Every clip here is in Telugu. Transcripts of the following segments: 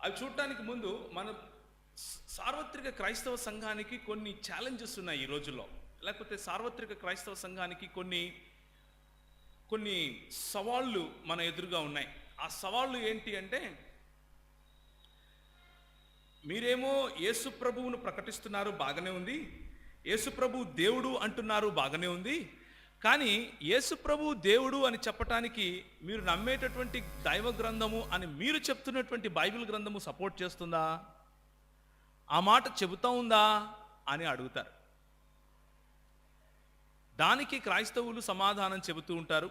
అవి చూడటానికి ముందు మన సార్వత్రిక క్రైస్తవ సంఘానికి కొన్ని ఛాలెంజెస్ ఉన్నాయి ఈ రోజుల్లో. లేకపోతే సార్వత్రిక క్రైస్తవ సంఘానికి కొన్ని కొన్ని సవాళ్ళు మన ఎదురుగా ఉన్నాయి. ఆ సవాళ్ళు ఏంటి అంటే, మీరేమో యేసు ప్రభువును ప్రకటిస్తున్నారు, బాగానే ఉంది. యేసు ప్రభు దేవుడు అంటున్నారు, బాగానే ఉంది. కానీ యేసు ప్రభు దేవుడు అని చెప్పటానికి మీరు నమ్మేటటువంటి దైవ గ్రంథము అని మీరు చెప్తున్నటువంటి బైబిల్ గ్రంథము సపోర్ట్ చేస్తుందా, ఆ మాట చెబుతా ఉందా అని అడుగుతారు. దానికి క్రైస్తవులు సమాధానం చెబుతూ ఉంటారు.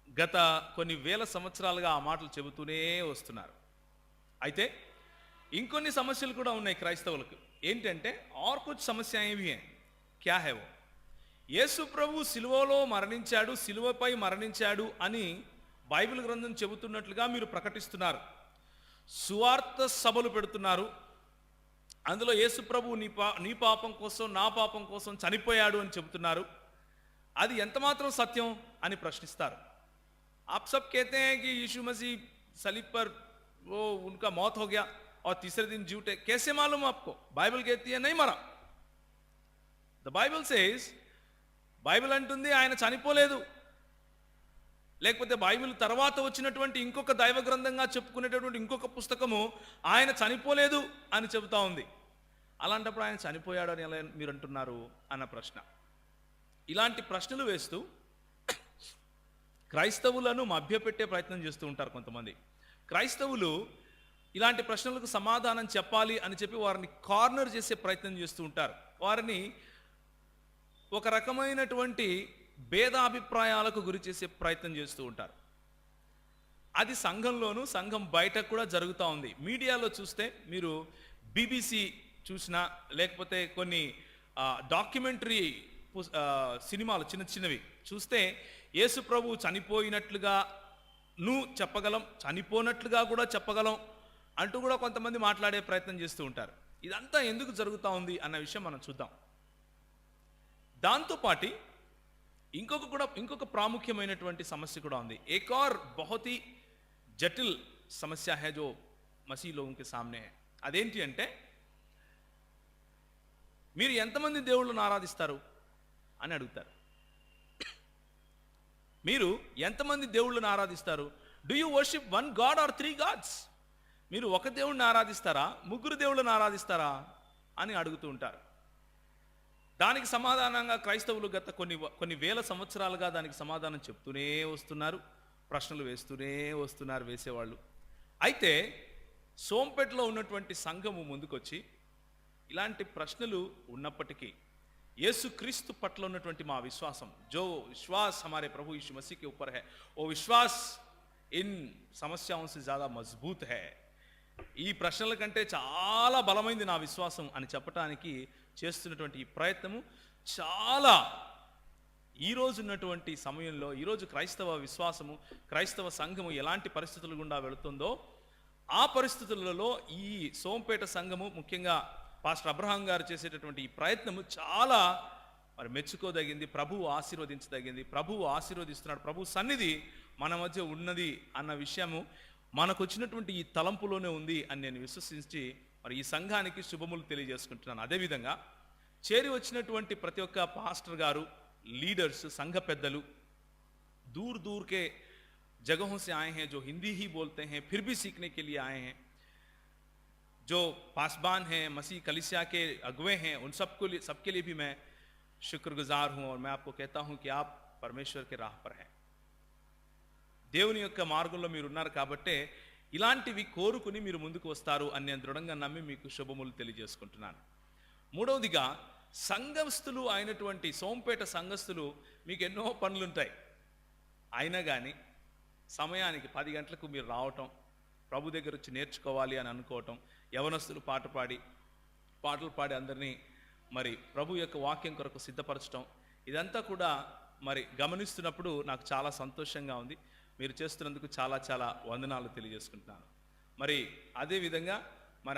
గత కొన్ని వేల సంవత్సరాలుగా ఆ మాటలు చెబుతూనే వస్తున్నారు. అయితే ఇంకొన్ని సమస్యలు కూడా ఉన్నాయి క్రైస్తవులకు. ఏంటంటే, और कुछ समस्याएं भी हैं. क्या है वो? యేసు ప్రభు సిలువలో మరణించాడు, సిలువపై మరణించాడు అని బైబిల్ గ్రంథం చెబుతున్నట్లుగా మీరు ప్రకటిస్తున్నారు. సువార్త సభలు పెడుతున్నారు. అందులో యేసు ప్రభు నీ పాపం కోసం, నా పాపం కోసం చనిపోయాడు అని చెబుతున్నారు. అది ఎంతమాత్రం సత్యం అని ప్రశ్నిస్తారు. आप सब कहते हैं कि यीशु मसीह सलीब पर वो उनका मौत हो गया और तीसरे दिन जी उठे. कैसे मालूम आपको? बाइबल कहती है नहीं मरा. द बाइबल सेज, బైబిల్ అంటుంది ఆయన చనిపోలేదు. లేకపోతే బైబిల్ తర్వాత వచ్చినటువంటి ఇంకొక దైవ గ్రంథంగా చెప్పుకునేటటువంటి ఇంకొక పుస్తకము ఆయన చనిపోలేదు అని చెబుతా ఉంది. అలాంటప్పుడు ఆయన చనిపోయాడు అని ఎలా మీరు అంటున్నారు అన్న ప్రశ్న. ఇలాంటి ప్రశ్నలు వేస్తూ క్రైస్తవులను మభ్యపెట్టే ప్రయత్నం చేస్తూ ఉంటారు కొంతమంది. క్రైస్తవులు ఇలాంటి ప్రశ్నలకు సమాధానం చెప్పాలి అని చెప్పి వారిని కార్నర్ చేసే ప్రయత్నం చేస్తూ ఉంటారు. వారిని ఒక రకమైనటువంటి భేదాభిప్రాయాలకు గురి చేసే ప్రయత్నం చేస్తూ ఉంటారు. అది సంఘంలోనూ, సంఘం బయట కూడా జరుగుతూ ఉంది. మీడియాలో చూస్తే మీరు బీబీసీ చూసినా, లేకపోతే కొన్ని డాక్యుమెంటరీ సినిమాలు చిన్న చిన్నవి చూస్తే యేసు ప్రభు చనిపోయినట్లుగా చెప్పగలం, చనిపోనట్లుగా కూడా చెప్పగలం అంటూ కూడా కొంతమంది మాట్లాడే ప్రయత్నం చేస్తూ ఉంటారు. ఇదంతా ఎందుకు జరుగుతూ ఉంది అన్న విషయం మనం చూద్దాం. దాంతోపాటు ఇంకొక ప్రాముఖ్యమైనటువంటి సమస్య కూడా ఉంది. एक और बहुत ही जटिल समस्या है जो मसीह लोगों के सामने है. అదేంటి అంటే, మీరు ఎంతమంది దేవుళ్ళను ఆరాధిస్తారు అని అడుగుతారు. మీరు ఎంతమంది దేవుళ్ళను ఆరాధిస్తారు? Do you worship one God or 3 gods? మీరు ఒక దేవుడిని ఆరాధిస్తారా, ముగ్గురు దేవుళ్ళను ఆరాధిస్తారా అని అడుగుతూ ఉంటారు. దానికి సమాధానంగా క్రైస్తవులు గత కొన్ని వేల సంవత్సరాలుగా దానికి సమాధానం చెప్తూనే వస్తున్నారు, ప్రశ్నలు వేస్తూనే వస్తున్నారు వేసేవాళ్ళు. అయితే సోంపేటలో ఉన్నటువంటి సంఘము ముందుకొచ్చి ఇలాంటి ప్రశ్నలు ఉన్నప్పటికీ యేసుక్రీస్తు పట్ల ఉన్నటువంటి మా విశ్వాసం, जो विश्वास हमारे प्रभु यीशु मसीह के ऊपर है, वो विश्वास इन समस्याओं से ज़्यादा मजबूत है. ఈ ప్రశ్నల కంటే చాలా బలమైంది నా విశ్వాసం అని చెప్పడానికి చేస్తున్నటువంటి ఈ ప్రయత్నము చాలా ఈరోజు ఉన్నటువంటి సమయంలో, ఈరోజు క్రైస్తవ విశ్వాసము, క్రైస్తవ సంఘము ఎలాంటి పరిస్థితులు గుండా వెళుతుందో ఆ పరిస్థితులలో ఈ సోంపేట సంఘము, ముఖ్యంగా పాస్టర్ అబ్రహాం గారు చేసేటటువంటి ఈ ప్రయత్నము చాలా మెచ్చుకోదగింది, ప్రభువు ఆశీర్వదించదగింది. ప్రభువు ఆశీర్వదిస్తున్నాడు, ప్రభు సన్నిధి మన మధ్య ఉన్నది అన్న విషయము మనకు వచ్చినటువంటి ఈ తలంపులోనే ఉంది అని నేను విశ్వసించి ఈ సంఘానికి శుభములు తెలియజేసుకుంటున్నాను. అదేవిధంగా చేరి వచ్చినటువంటి ప్రతి ఒక్క పాస్టర్ గారు, లీడర్స్, సంఘ పెద్దలు दूर दूर के जगहों से आए हैं, जो हिंदी ही बोलते हैं फिर भी सीखने के लिए आए हैं, जो पासबान हैं, मसीह कलीसिया के अगुवे हैं, उन सबके लिए भी मैं शुक्रगुजार हूँ. और मैं आपको कहता हूँ कि आप परमेश्वर के राह पर हैं. దేవుని యొక్క మార్గంలో మీరు ఉన్నారు కాబట్టే ఇలాంటివి కోరుకుని మీరు ముందుకు వస్తారు అని నేను దృఢంగా నమ్మి మీకు శుభములు తెలియజేసుకుంటున్నాను. మూడవదిగా, సంఘస్థులు అయినటువంటి సోంపేట సంఘస్థులు మీకు ఎన్నో పనులుంటాయి. అయినా కానీ సమయానికి 10 గంటలకు మీరు రావటం, ప్రభు దగ్గర వచ్చి నేర్చుకోవాలి అని అనుకోవటం, యవనస్తులు పాటలు పాడి అందరినీ ప్రభు యొక్క వాక్యం కొరకు సిద్ధపరచడం, ఇదంతా కూడా గమనిస్తున్నప్పుడు నాకు చాలా సంతోషంగా ఉంది. మీరు చేస్తున్నందుకు చాలా చాలా వందనాలు తెలియజేసుకుంటున్నాను. అదేవిధంగా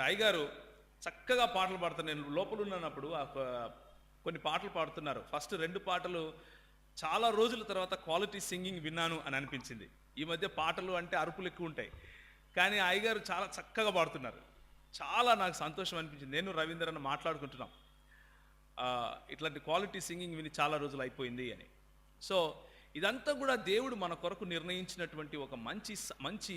అయ్యగారు చక్కగా పాటలు పాడుతారు. నేను లోపల ఉన్నప్పుడు కొన్ని పాటలు పాడుతున్నారు. ఫస్ట్ 2 పాటలు చాలా రోజుల తర్వాత క్వాలిటీ సింగింగ్ విన్నాను అని అనిపించింది. ఈ మధ్య పాటలు అంటే అరుపులు ఎక్కువ ఉంటాయి. కానీ అయ్యగారు చాలా చక్కగా పాడుతున్నారు. చాలా నాకు సంతోషం అనిపించింది. నేను రవీంద్ర అన్న మాట్లాడుకుంటున్నాం, ఇట్లాంటి క్వాలిటీ సింగింగ్ విని చాలా రోజులు అయిపోయింది అని. సో ఇదంతా కూడా దేవుడు మన కొరకు నిర్ణయించినటువంటి ఒక మంచి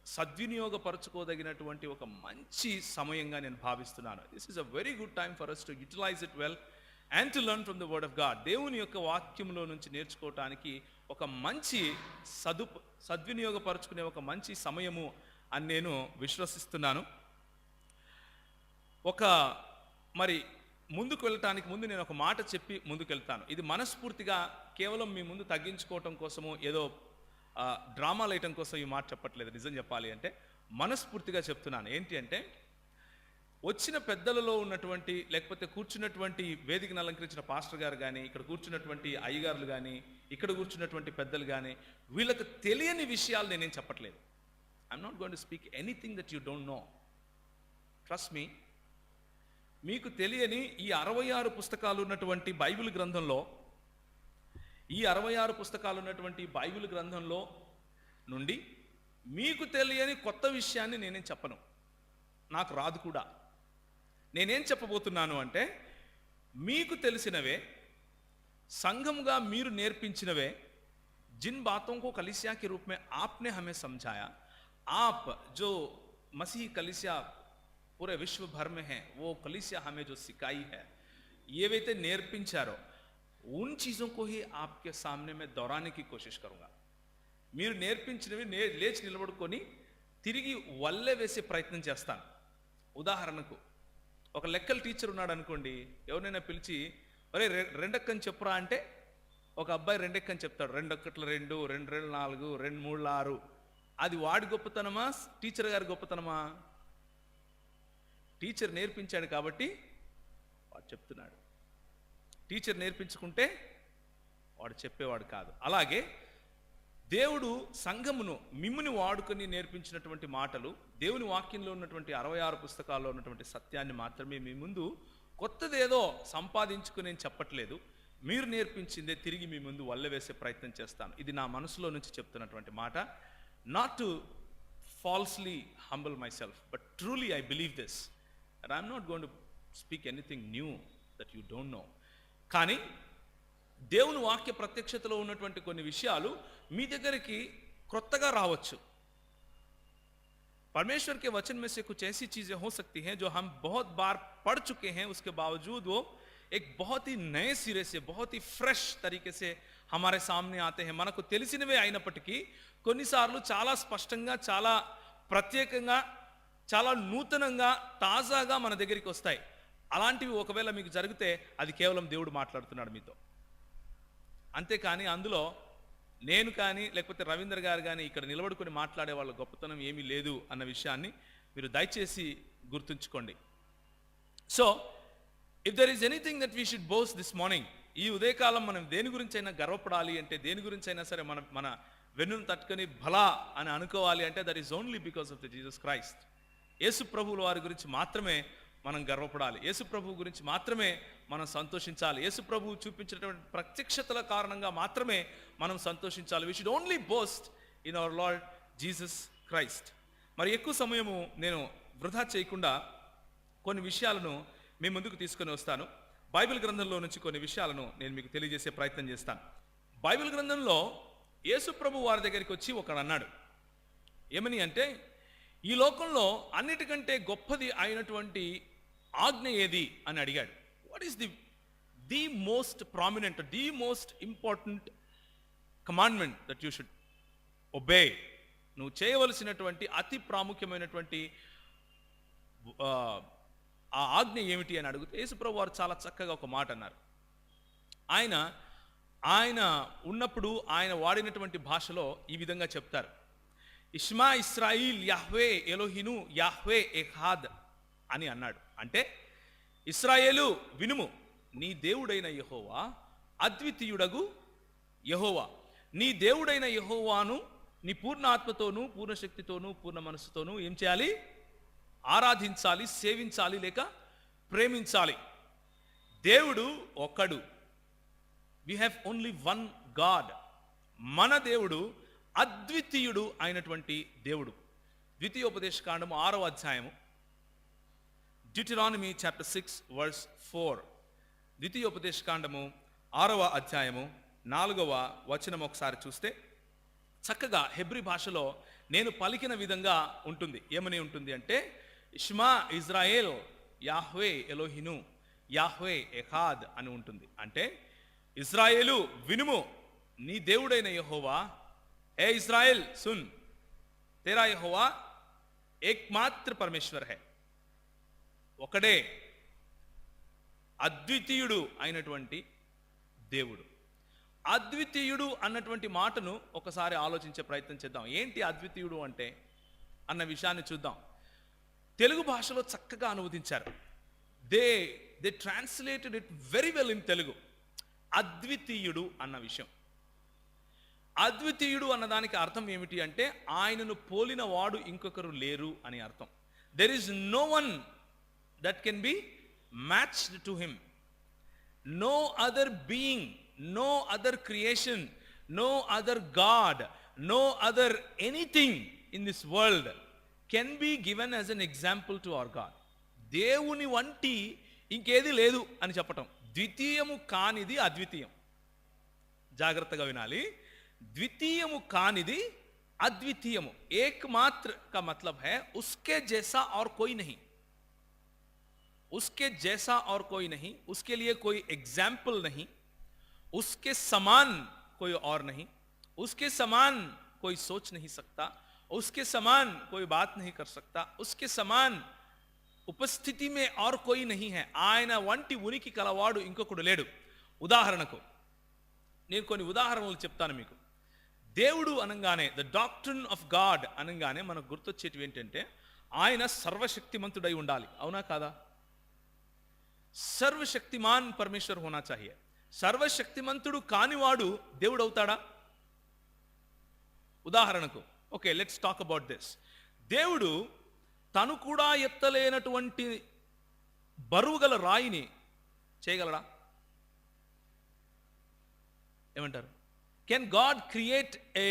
సద్వినియోగపరచుకోదగినటువంటి ఒక మంచి సమయంగా నేను భావిస్తున్నాను. This is a very good time for us to utilize it well and to learn from the word of God. దేవుని యొక్క వాక్యంలో నుంచి నేర్చుకోవటానికి ఒక మంచి సద్వినియోగపరచుకునే ఒక మంచి సమయము అని నేను విశ్వసిస్తున్నాను. మరి ముందుకు వెళ్ళటానికి ముందు నేను ఒక మాట చెప్పి ముందుకు వెళ్తాను. ఇది మనస్ఫూర్తిగా కేవలం మీ ముందు తగ్గించుకోవటం కోసము, ఏదో డ్రామాలు వేయటం కోసం ఈ మాట చెప్పట్లేదు. నిజం చెప్పాలి అంటే మనస్ఫూర్తిగా చెప్తున్నాను. ఏంటి అంటే, వచ్చిన పెద్దలలో ఉన్నటువంటి, లేకపోతే కూర్చున్నటువంటి వేదికను అలంకరించిన పాస్టర్ గారు కానీ, ఇక్కడ కూర్చున్నటువంటి అయ్యగారులు కానీ, ఇక్కడ కూర్చున్నటువంటి పెద్దలు కానీ, వీళ్ళకి తెలియని విషయాలు నేనేం చెప్పట్లేదు. I'm not going to speak anything that you don't know. Trust me. మీకు తెలియని ఈ 66 పుస్తకాలు ఉన్నటువంటి బైబిల్ గ్రంథంలో, ఈ 66 పుస్తకాలు ఉన్నటువంటి బైబిల్ గ్రంథంలో నుండి మీకు తెలియని కొత్త విషయాన్ని నేనేం చెప్పను, నాకు రాదు కూడా. నేనేం చెప్పబోతున్నాను అంటే, మీకు తెలిసినవే, సంఘముగా మీరు నేర్పించినవే, जिन बातों को कलीसिया के रूप में आपने हमें समझाया, आप जो मसीही कलीसिया पूरे विश्व भर में है, वो कलीसिया हमें जो सिखाई है, ఏవైతే నేర్పించారో उन चीज़ों को ही आपके सामने में दोहराने की कोशिश करूँगा. మీరు నేర్పించినవి లేచి నిలబడుకొని తిరిగి వల్లె వేసే ప్రయత్నం చేస్తాను. ఉదాహరణకు, ఒక లెక్కల టీచర్ ఉన్నాడు అనుకోండి, ఎవరైనా పిలిచి ఒరే రెండెక్కని చెప్పురా అంటే, ఒక అబ్బాయి రెండెక్కని చెప్తాడు. 2 1 2, 2 2 4, 2 3 6. అది వాడి గొప్పతనమా, టీచర్ గారి గొప్పతనమా? టీచర్ నేర్పించాడు కాబట్టి వాడు చెప్తున్నాడు. టీచర్ నేర్పించుకుంటే వాడు చెప్పేవాడు కాదు. అలాగే దేవుడు సంఘమును మిమ్ముని వాడుకొని నేర్పించినటువంటి మాటలు, దేవుని వాక్యంలో ఉన్నటువంటి 66 పుస్తకాల్లో ఉన్నటువంటి సత్యాన్ని మాత్రమే మీ ముందు కొత్తదేదో సంపాదించుకుని నేను చెప్పట్లేదు. మీరు నేర్పించిందే తిరిగి మీ ముందు వల్లవేసే ప్రయత్నం చేస్తాను. ఇది నా మనసులో నుంచి చెప్తున్నటువంటి మాట. Not to falsely humble my self, but truly I believe this. And I'm not going to speak anything knew that you don't know. కానీ దేవుని వాక్య ప్రత్యక్షతలో ఉన్నటువంటి కొన్ని విషయాలు మీ దగ్గరికి క్రొత్తగా రావచ్చు. परमेश्वर के वचन में से कुछ ऐसी चीजें हो सकती हैं जो हम बहुत बार पढ़ चुके हैं, उसके बावजूद वो एक बहुत ही नए सिरे से, बहुत ही फ्रेश तरीके से हमारे सामने आते हैं. మనకు తెలిసినవే అయినప్పటికీ కొన్నిసార్లు చాలా స్పష్టంగా, చాలా ప్రత్యేకంగా, చాలా నూతనంగా, తాజాగా మన దగ్గరికి వస్తాయి. అలాంటివి ఒకవేళ మీకు జరిగితే అది కేవలం దేవుడు మాట్లాడుతున్నాడు మీతో. అంతేకాని అందులో నేను కానీ, లేకపోతే రవీంద్ర గారు కానీ ఇక్కడ నిలబడుకొని మాట్లాడే వాళ్ళ గొప్పతనం ఏమీ లేదు అన్న విషయాన్ని మీరు దయచేసి గుర్తుంచుకోండి. So if there is anything that we should boast this morning, ఈ ఉదయకాలం మనం దేని గురించి అయినా గర్వపడాలి అంటే, దేని గురించి అయినా సరే మన వెన్నును తట్టుకొని భలా అని అనుకోవాలి అంటే, that is only because of the Jesus Christ. యేసు ప్రభువుల వారి గురించి మాత్రమే మనం గర్వపడాలి. యేసు ప్రభు గురించి మాత్రమే మనం సంతోషించాలి. యేసు ప్రభు చూపించినటువంటి ప్రత్యక్షతల కారణంగా మాత్రమే మనం సంతోషించాలి. We should only boast in our Lord Jesus Christ. మరి ఎక్కువ సమయము నేను వృధా చేయకుండా కొన్ని విషయాలను మీ ముందుకు తీసుకొని వస్తాను. బైబిల్ గ్రంథంలో నుంచి కొన్ని విషయాలను నేను మీకు తెలియజేసే ప్రయత్నం చేస్తాను. బైబిల్ గ్రంథంలో యేసు ప్రభు వారి దగ్గరికి వచ్చి ఒకడు అన్నాడు. ఏమని అంటే, ఈ లోకంలో అన్నిటికంటే గొప్పది అయినటువంటి ఆజ్ఞ ఏది అని అడిగాడు. What is the most prominent, the most important commandment that you should obey? నువ్వు చేయవలసినటువంటి అతి ప్రాముఖ్యమైనటువంటి ఆ ఆజ్ఞ ఏమిటి అని అడిగితే, యేసుప్రభు వారు చాలా చక్కగా ఒక మాట అన్నారు. ఆయన ఉన్నప్పుడు ఆయన వాడినటువంటి భాషలో ఈ విధంగా చెప్తారు. ఇష్మా ఇస్రాయిల్ యాహ్వే ఎలోహిను యాహ్వే ఎహాద్ అని అన్నాడు. అంటే, ఇస్రాయేలు వినుము, నీ దేవుడైన యెహోవా అద్వితీయుడగు యెహోవా. నీ దేవుడైన యెహోవాను నీ పూర్ణ ఆత్మతోనూ, పూర్ణ శక్తితోనూ, పూర్ణ మనస్సుతోనూ ఏం చేయాలి? ఆరాధించాలి, సేవించాలి, లేక ప్రేమించాలి. దేవుడు ఒక్కడు. We have only one God. మన దేవుడు అద్వితీయుడు అయినటువంటి దేవుడు. ద్వితీయోపదేశకాండము 6వ అధ్యాయము, డ్యూటెరానమీ చాప్టర్ 6 వర్స్ 4. ద్వితీయోపదేశకాండము 6వ అధ్యాయము 4వ వచనం ఒకసారి చూస్తే చక్కగా హెబ్రీ భాషలో నేను పలికిన విధంగా ఉంటుంది. ఏమని ఉంటుంది అంటే, ఇష్మా ఇజ్రాయేల్ యాహ్వే ఎలోహిను యాహ్వే ఎహాద్ అని ఉంటుంది. అంటే ఇజ్రాయేలు వినుము, నీ దేవుడైన యెహోవా, ఏ ఇజ్రాయేల్ సున్, తేరా యెహోవా ఏక్మాత్ర పరమేశ్వర్ హై, ఒకడే అద్వితీయుడు అయినటువంటి దేవుడు. అద్వితీయుడు అన్నటువంటి మాటను ఒకసారి ఆలోచించే ప్రయత్నం చేద్దాం. ఏంటి అద్వితీయుడు అంటే అన్న విషయాన్ని చూద్దాం. తెలుగు భాషలో చక్కగా అనువదించారు. They translated it very well in Telugu. అద్వితీయుడు అన్న విషయం, అద్వితీయుడు అన్నదానికి అర్థం ఏమిటి అంటే ఆయనను పోలిన వాడు ఇంకొకరు లేరు అని అర్థం. There is no one that can be matched to him. No other being, no other creation, no other God, no other anything in this world can be given as an example to our God. దేవుని వంటి ఇంకేది లేదు అని చెప్పటం. ద్వితీయము కానిది అద్వితీయం. జాగ్రత్తగా వినాలి. ద్వితీయము కానిది అద్వితీయము. ఏకమాత్ర का मतलब है उसके जैसा और कोई नहीं, उसके जैसा और कोई नहीं, उसके लिए कोई एग्जाम्पल नहीं, उसके समान कोई और नहीं, उसके समान कोई सोच नहीं सकता, उसके समान कोई बात नहीं कर सकता, उसके समान उपस्थिति में और कोई नहीं है. ఆయన వంటి ఉనికి కలవాడు ఇంకొకడు లేడు. ఉదాహరణకు నేను కొన్ని ఉదాహరణలు చెప్తాను మీకు. దేవుడు అనగానే, ద డాక్ట్రిన్ ఆఫ్ గాడ్ అనగానే మనకు గుర్తొచ్చేటివి ఏంటంటే ఆయన సర్వశక్తిమంతుడై ఉండాలి. అవునా కాదా? సర్వశక్తిమాన్ పరమేశ్వర్ హోనా చాహియే. సర్వశక్తిమంతుడు కానివాడు దేవుడు అవుతాడా? ఉదాహరణకు, okay, let's talk about this. దేవుడు తను కూడా ఎత్తలేనటువంటి బరువు గల రాయిని చేయగలడా? ఏమంటారు? Can God create a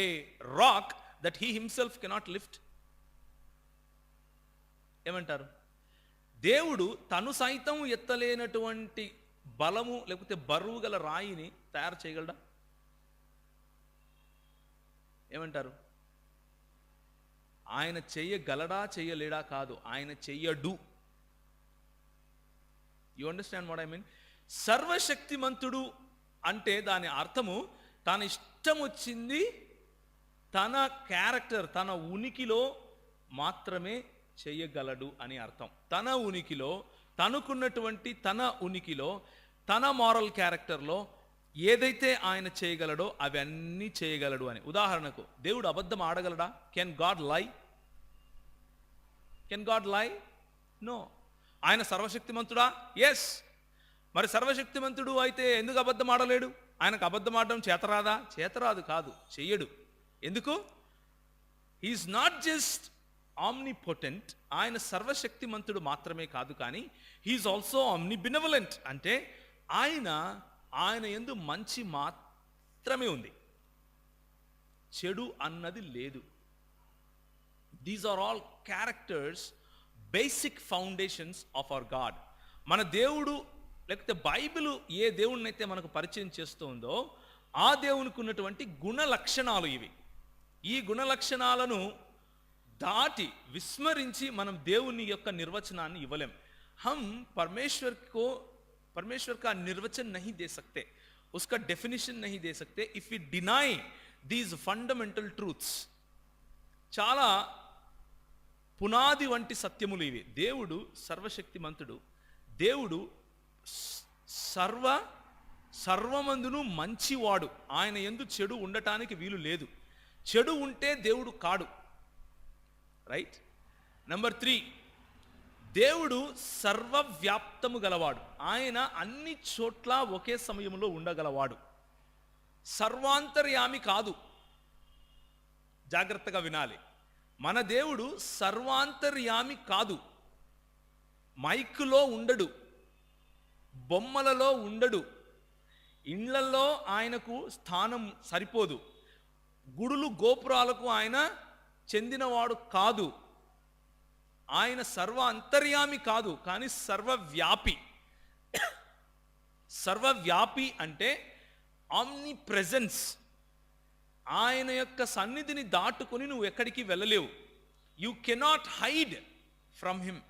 rock that he himself cannot lift? ఏమంటారు? దేవుడు తను సైతం ఎత్తలేనటువంటి బలము లేకపోతే బరువు గల రాయిని తయారు చేయగలడా? ఏమంటారు? ఆయన చెయ్యగలడా చెయ్యలేడా కాదు, ఆయన చెయ్యడు. You understand what I mean? సర్వశక్తిమంతుడు అంటే దాని అర్థము తన ఇష్టం వచ్చింది తన క్యారెక్టర్, తన ఉనికిలో మాత్రమే చెయ్యగలడు అని అర్థం. తన ఉనికిలో, తనకున్నటువంటి తన ఉనికిలో, తన మారల్ క్యారెక్టర్లో ఏదైతే ఆయన చేయగలడో అవన్నీ చేయగలడు అని. ఉదాహరణకు, దేవుడు అబద్ధం ఆడగలడా? కెన్ గాడ్ లై? కెన్ గాడ్ లై? నో. ఆయన సర్వశక్తిమంతుడా? ఎస్. మరి సర్వశక్తిమంతుడు అయితే ఎందుకు అబద్ధం ఆడలేడు? ఆయనకు అబద్ధం ఆడడం చేతరాదా? చేతరాదు కాదు, చెయ్యడు. ఎందుకు? హీఈస్ నాట్ జస్ట్ ఆమ్నిపోటెంట్, ఆయన సర్వశక్తిమంతుడు మాత్రమే కాదు, కానీ హీఈస్ ఆల్సో ఆమ్నిబినవలెంట్. అంటే ఆయన యందు మంచి మాత్రమే ఉంది, చెడు అన్నది లేదు. These are all characters, basic foundations of our God. మన దేవుడు లేకపోతే బైబిల్ ఏ దేవుడినైతే మనకు పరిచయం చేస్తూ ఉందో ఆ దేవునికి ఉన్నటువంటి గుణ లక్షణాలు ఇవి. ఈ గుణ లక్షణాలను దాటి విస్మరించి మనం దేవుని యొక్క నిర్వచనాన్ని ఇవ్వలేం. हम परमेश्वर का निर्वचन नहीं दे सकते, उसका डेफिनेशन नहीं दे सकते if we deny these fundamental truths. చాలా పునాది వంటి సత్యములు ఇవి. దేవుడు సర్వశక్తిమంతుడు, దేవుడు సర్వమందును మంచివాడు. ఆయన యందు చెడు ఉండటానికి వీలు లేదు. చెడు ఉంటే దేవుడు కాడు. రైట్. నెంబర్ 3, దేవుడు సర్వవ్యాప్తము గలవాడు. ఆయన అన్ని చోట్ల ఒకే సమయంలో ఉండగలవాడు. సర్వాంతర్యామి కాదు. జాగ్రత్తగా వినాలి. మన దేవుడు సర్వాంతర్యామి కాదు. మైకులో ఉండడు, బొమ్మలలో ఉండడు, ఇండ్లలో ఆయనకు స్థానం సరిపోదు, గుడులు గోపురాలకు ఆయన చెందినవాడు కాదు. ఆయన సర్వ అంతర్యామి కాదు, కానీ సర్వవ్యాపి. సర్వవ్యాపి అంటే ఆమ్ని ప్రెజెన్స్. ఆయన యొక్క సన్నిధిని దాటుకొని నువ్వు ఎక్కడికి వెళ్ళలేవు. You cannot hide from him.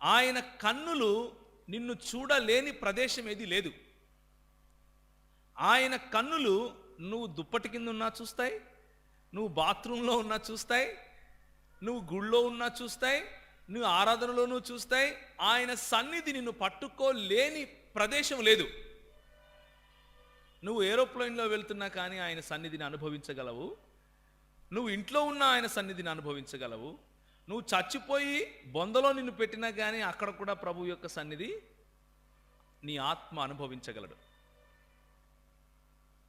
ఆయన కన్నులు నిన్ను చూడలేని ప్రదేశం ఏది లేదు. ఆయన కన్నులు నువ్వు దుప్పటి కింద ఉన్నా చూస్తాయి, నువ్వు బాత్రూంలో ఉన్నా చూస్తాయి, నువ్వు గుళ్ళో ఉన్నా చూస్తాయి, నువ్వు ఆరాధనలోనూ చూస్తాయి. ఆయన సన్నిధి నిన్ను పట్టుకోలేని ప్రదేశం లేదు. నువ్వు ఏరోప్లేన్లో వెళ్తున్నా కానీ ఆయన సన్నిధిని అనుభవించగలవు. నువ్వు ఇంట్లో ఉన్న ఆయన సన్నిధిని అనుభవించగలవు. నువ్వు చచ్చిపోయి బొందలో నిన్ను పెట్టినా కానీ అక్కడ కూడా ప్రభు యొక్క సన్నిధి నీ ఆత్మ అనుభవించగలడు.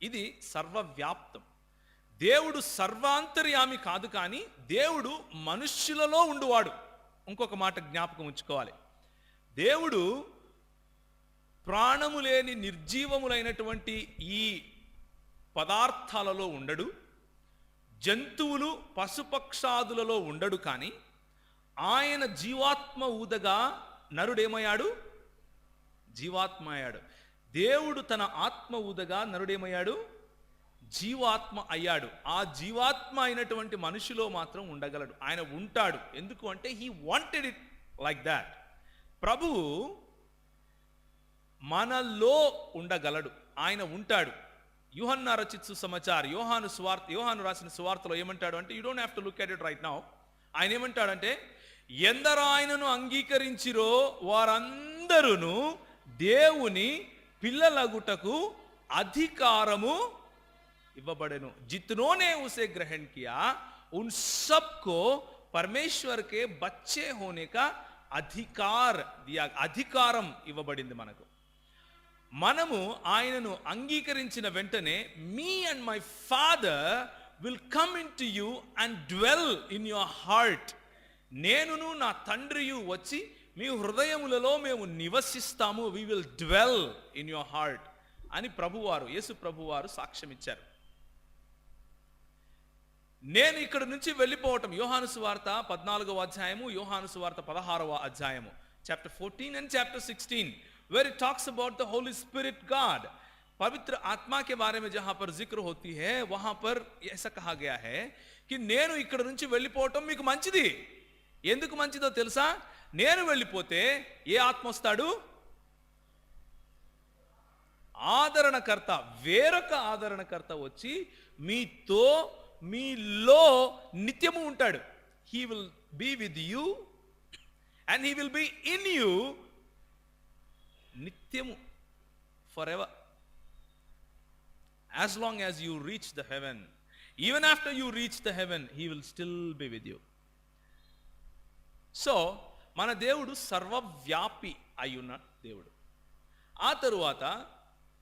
ఇది సర్వవ్యాప్తం. దేవుడు సర్వాంతర్యామి కాదు, కానీ దేవుడు మనుష్యులలో ఉండువాడు. ఇంకొక మాట జ్ఞాపకం ఉంచుకోవాలి. దేవుడు ప్రాణము లేని నిర్జీవములైనటువంటి ఈ పదార్థాలలో ఉండడు, జంతువులు పశుపక్షాదులలో ఉండడు. కానీ ఆయన జీవాత్మ ఊదగా నరుడేమయ్యాడు? జీవాత్మ అయ్యాడు. దేవుడు తన ఆత్మ ఊదగా నరుడేమయ్యాడు? జీవాత్మ అయ్యాడు. ఆ జీవాత్మ అయినటువంటి మనిషిలో మాత్రం ఉండగలడు. ఆయన ఉంటాడు. ఎందుకు అంటే he wanted it like that. ప్రభువు మనలో ఉండగలడు, ఆయన ఉంటాడు. యోహన్నా రచిత సుసమాచార్, యోహాను రాసిన సువార్తలో ఏమంటాడు అంటే, you don't have to look at it right now. ఆయన ఏమంటాడంటే, ఎందరు ఆయనను అంగీకరించిరో వారందరూ దేవుని పిల్లలగుటకు అధికారము ఇవ్వబడెను. जितनों उसे ग्रहण किया उन सबको परमेश्वर के बच्चे होने का अधिकार दिया. అధికారం ఇవ్వబడింది మనకు. మనము ఆయనను అంగీకరించిన వెంటనే me and my father will come in to you and dwell in your heart. నేనును నా తండ్రియు వచ్చి మీ హృదయములలో మేము నివసిస్తాము. We will dwell in your heart అని ప్రభువారు, యేసు ప్రభువారు సాక్ష్యం ఇచ్చారు. నేను ఇక్కడ నుంచి వెళ్ళిపోవటం, యోహాను సువార్త 14వ అధ్యాయము, యోహాను సువార్త 16వ అధ్యాయము, chapter 14 and chapter 16, where it talks about the Holy Spirit God. पवित्र आत्मा के बारे में जहां पर जिक्र होती है, वहां पर ऐसा कहा गया है कि నేను ఇక్కడ నుంచి వెళ్ళిపోవటం మీకు మంచిది. ఎందుకు మంచిదో తెలుసా? నేను వెళ్ళిపోతే ఏ ఆత్మ వస్తాడు? ఆదరణకర్త, వేరొక ఆదరణకర్త వచ్చి మీలో నిత్యము ఉంటాడు. He will be with you and he will be in you నిత్యము, forever. As long as you reach the heaven, even after you reach the heaven, he will still be with you. So మన దేవుడు సర్వవ్యాపి అయ్యున్న దేవుడు. ఆ తరువాత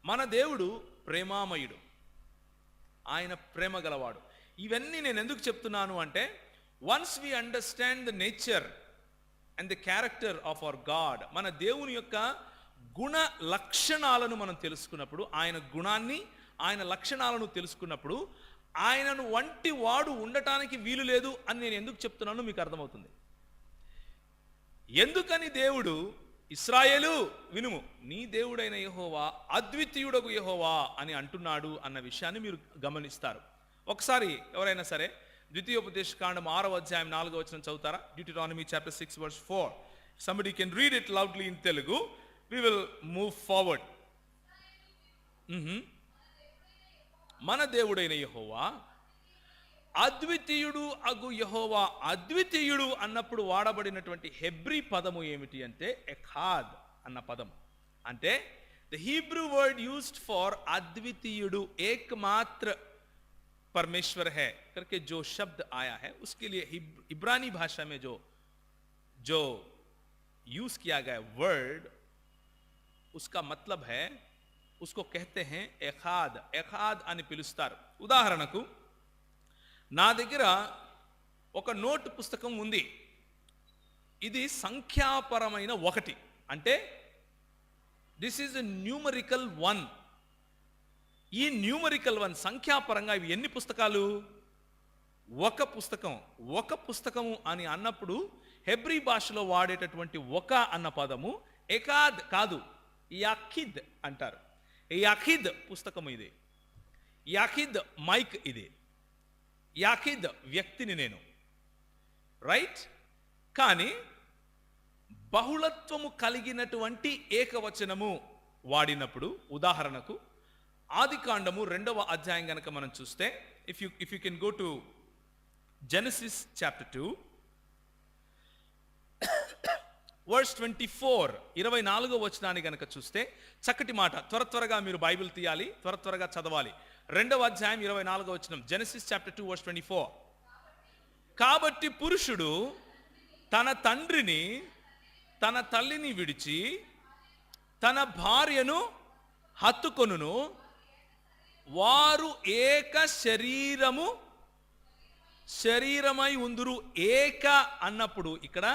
మన దేవుడు ప్రేమామయుడు, ఆయన ప్రేమ గలవాడు. ఇవన్నీ నేను ఎందుకు చెప్తున్నాను అంటే, once we understand the nature and the character of our God, మన దేవుని యొక్క గుణ లక్షణాలను మనం తెలుసుకున్నప్పుడు, ఆయన గుణాన్ని, ఆయన లక్షణాలను తెలుసుకున్నప్పుడు, ఆయనను వంటి వాడు ఉండటానికి వీలు లేదు అని నేను ఎందుకు చెప్తున్నానో మీకు అర్థమవుతుంది. ఎందుకని దేవుడు ఇశ్రాయేలు వినుము, నీ దేవుడైన యెహోవా అద్వితీయుడగు యెహోవా అని అంటున్నాడు అన్న విషయాన్ని మీరు గమనిస్తారు. ఒకసారి ఎవరైనా సరే ద్వితీయోపదేశకాండం 6వ అధ్యాయం 4వ వచనం చదువుతారా? Deuteronomy chapter 6 verse 4. Somebody can read it loudly in Telugu. We will move forward. మన దేవుడైన యెహోవా అద్వితీయుడు అగు యెహోవా. అద్వితీయుడు అన్నప్పుడు వాడబడినటువంటి హెబ్రీ పదము ఏమిటి అంటే ఎఖాద్ అన్న పదం. అంటే the Hebrew word used for అద్వితీయుడు, एकमात्र परमेश्वर है करके जो शब्द आया है, उसके लिए इब्रानी भाषा में जो यूज किया गया वर्ड, उसका मतलब है, उसको कहते हैं एखाद. एखाद అని పిలుస్తారు. ఉదాహరణకు నా దగ్గర ఒక నోట్ పుస్తకం ఉంది. ఇది సంఖ్యాపరమైన 1 అంటే దిస్ ఈజ్ ఎ న్యూమరికల్ 1. ఈ న్యూమరికల్ 1 సంఖ్యాపరంగా ఇవి ఎన్ని పుస్తకాలు? ఒక పుస్తకము అని అన్నప్పుడు హెబ్రీ భాషలో వాడేటటువంటి ఒక అన్న పదము ఎకాద్ కాదు, యాఖిద్ అంటారు. యాఖిద్ పుస్తకము ఇది, యాఖిద్ మైక్ ఇది, యాఖిద్ వ్యక్తిని నేను, రైట్. కానీ బహుళత్వము కలిగినటువంటి ఏకవచనము వాడినప్పుడు, ఉదాహరణకు ఆదికాండము 2వ అధ్యాయం గనక మనం చూస్తే, if you can go to Genesis chapter 2 verse 24, 24వ వచనాన్ని గనక చూస్తే చక్కటి మాట. త్వరగా మీరు బైబిల్ తీయాలి, త్వరగా చదవాలి. 2వ అధ్యాయం 24వ వచనం, జెనసిస్ చాప్టర్ 2 వర్స్ 24. కాబట్టి పురుషుడు తన తండ్రిని తన తల్లిని విడిచి తన భార్యను హత్తుకొనును, వారు ఏక శరీరమై ఉందురు. ఏక అన్నప్పుడు ఇక్కడ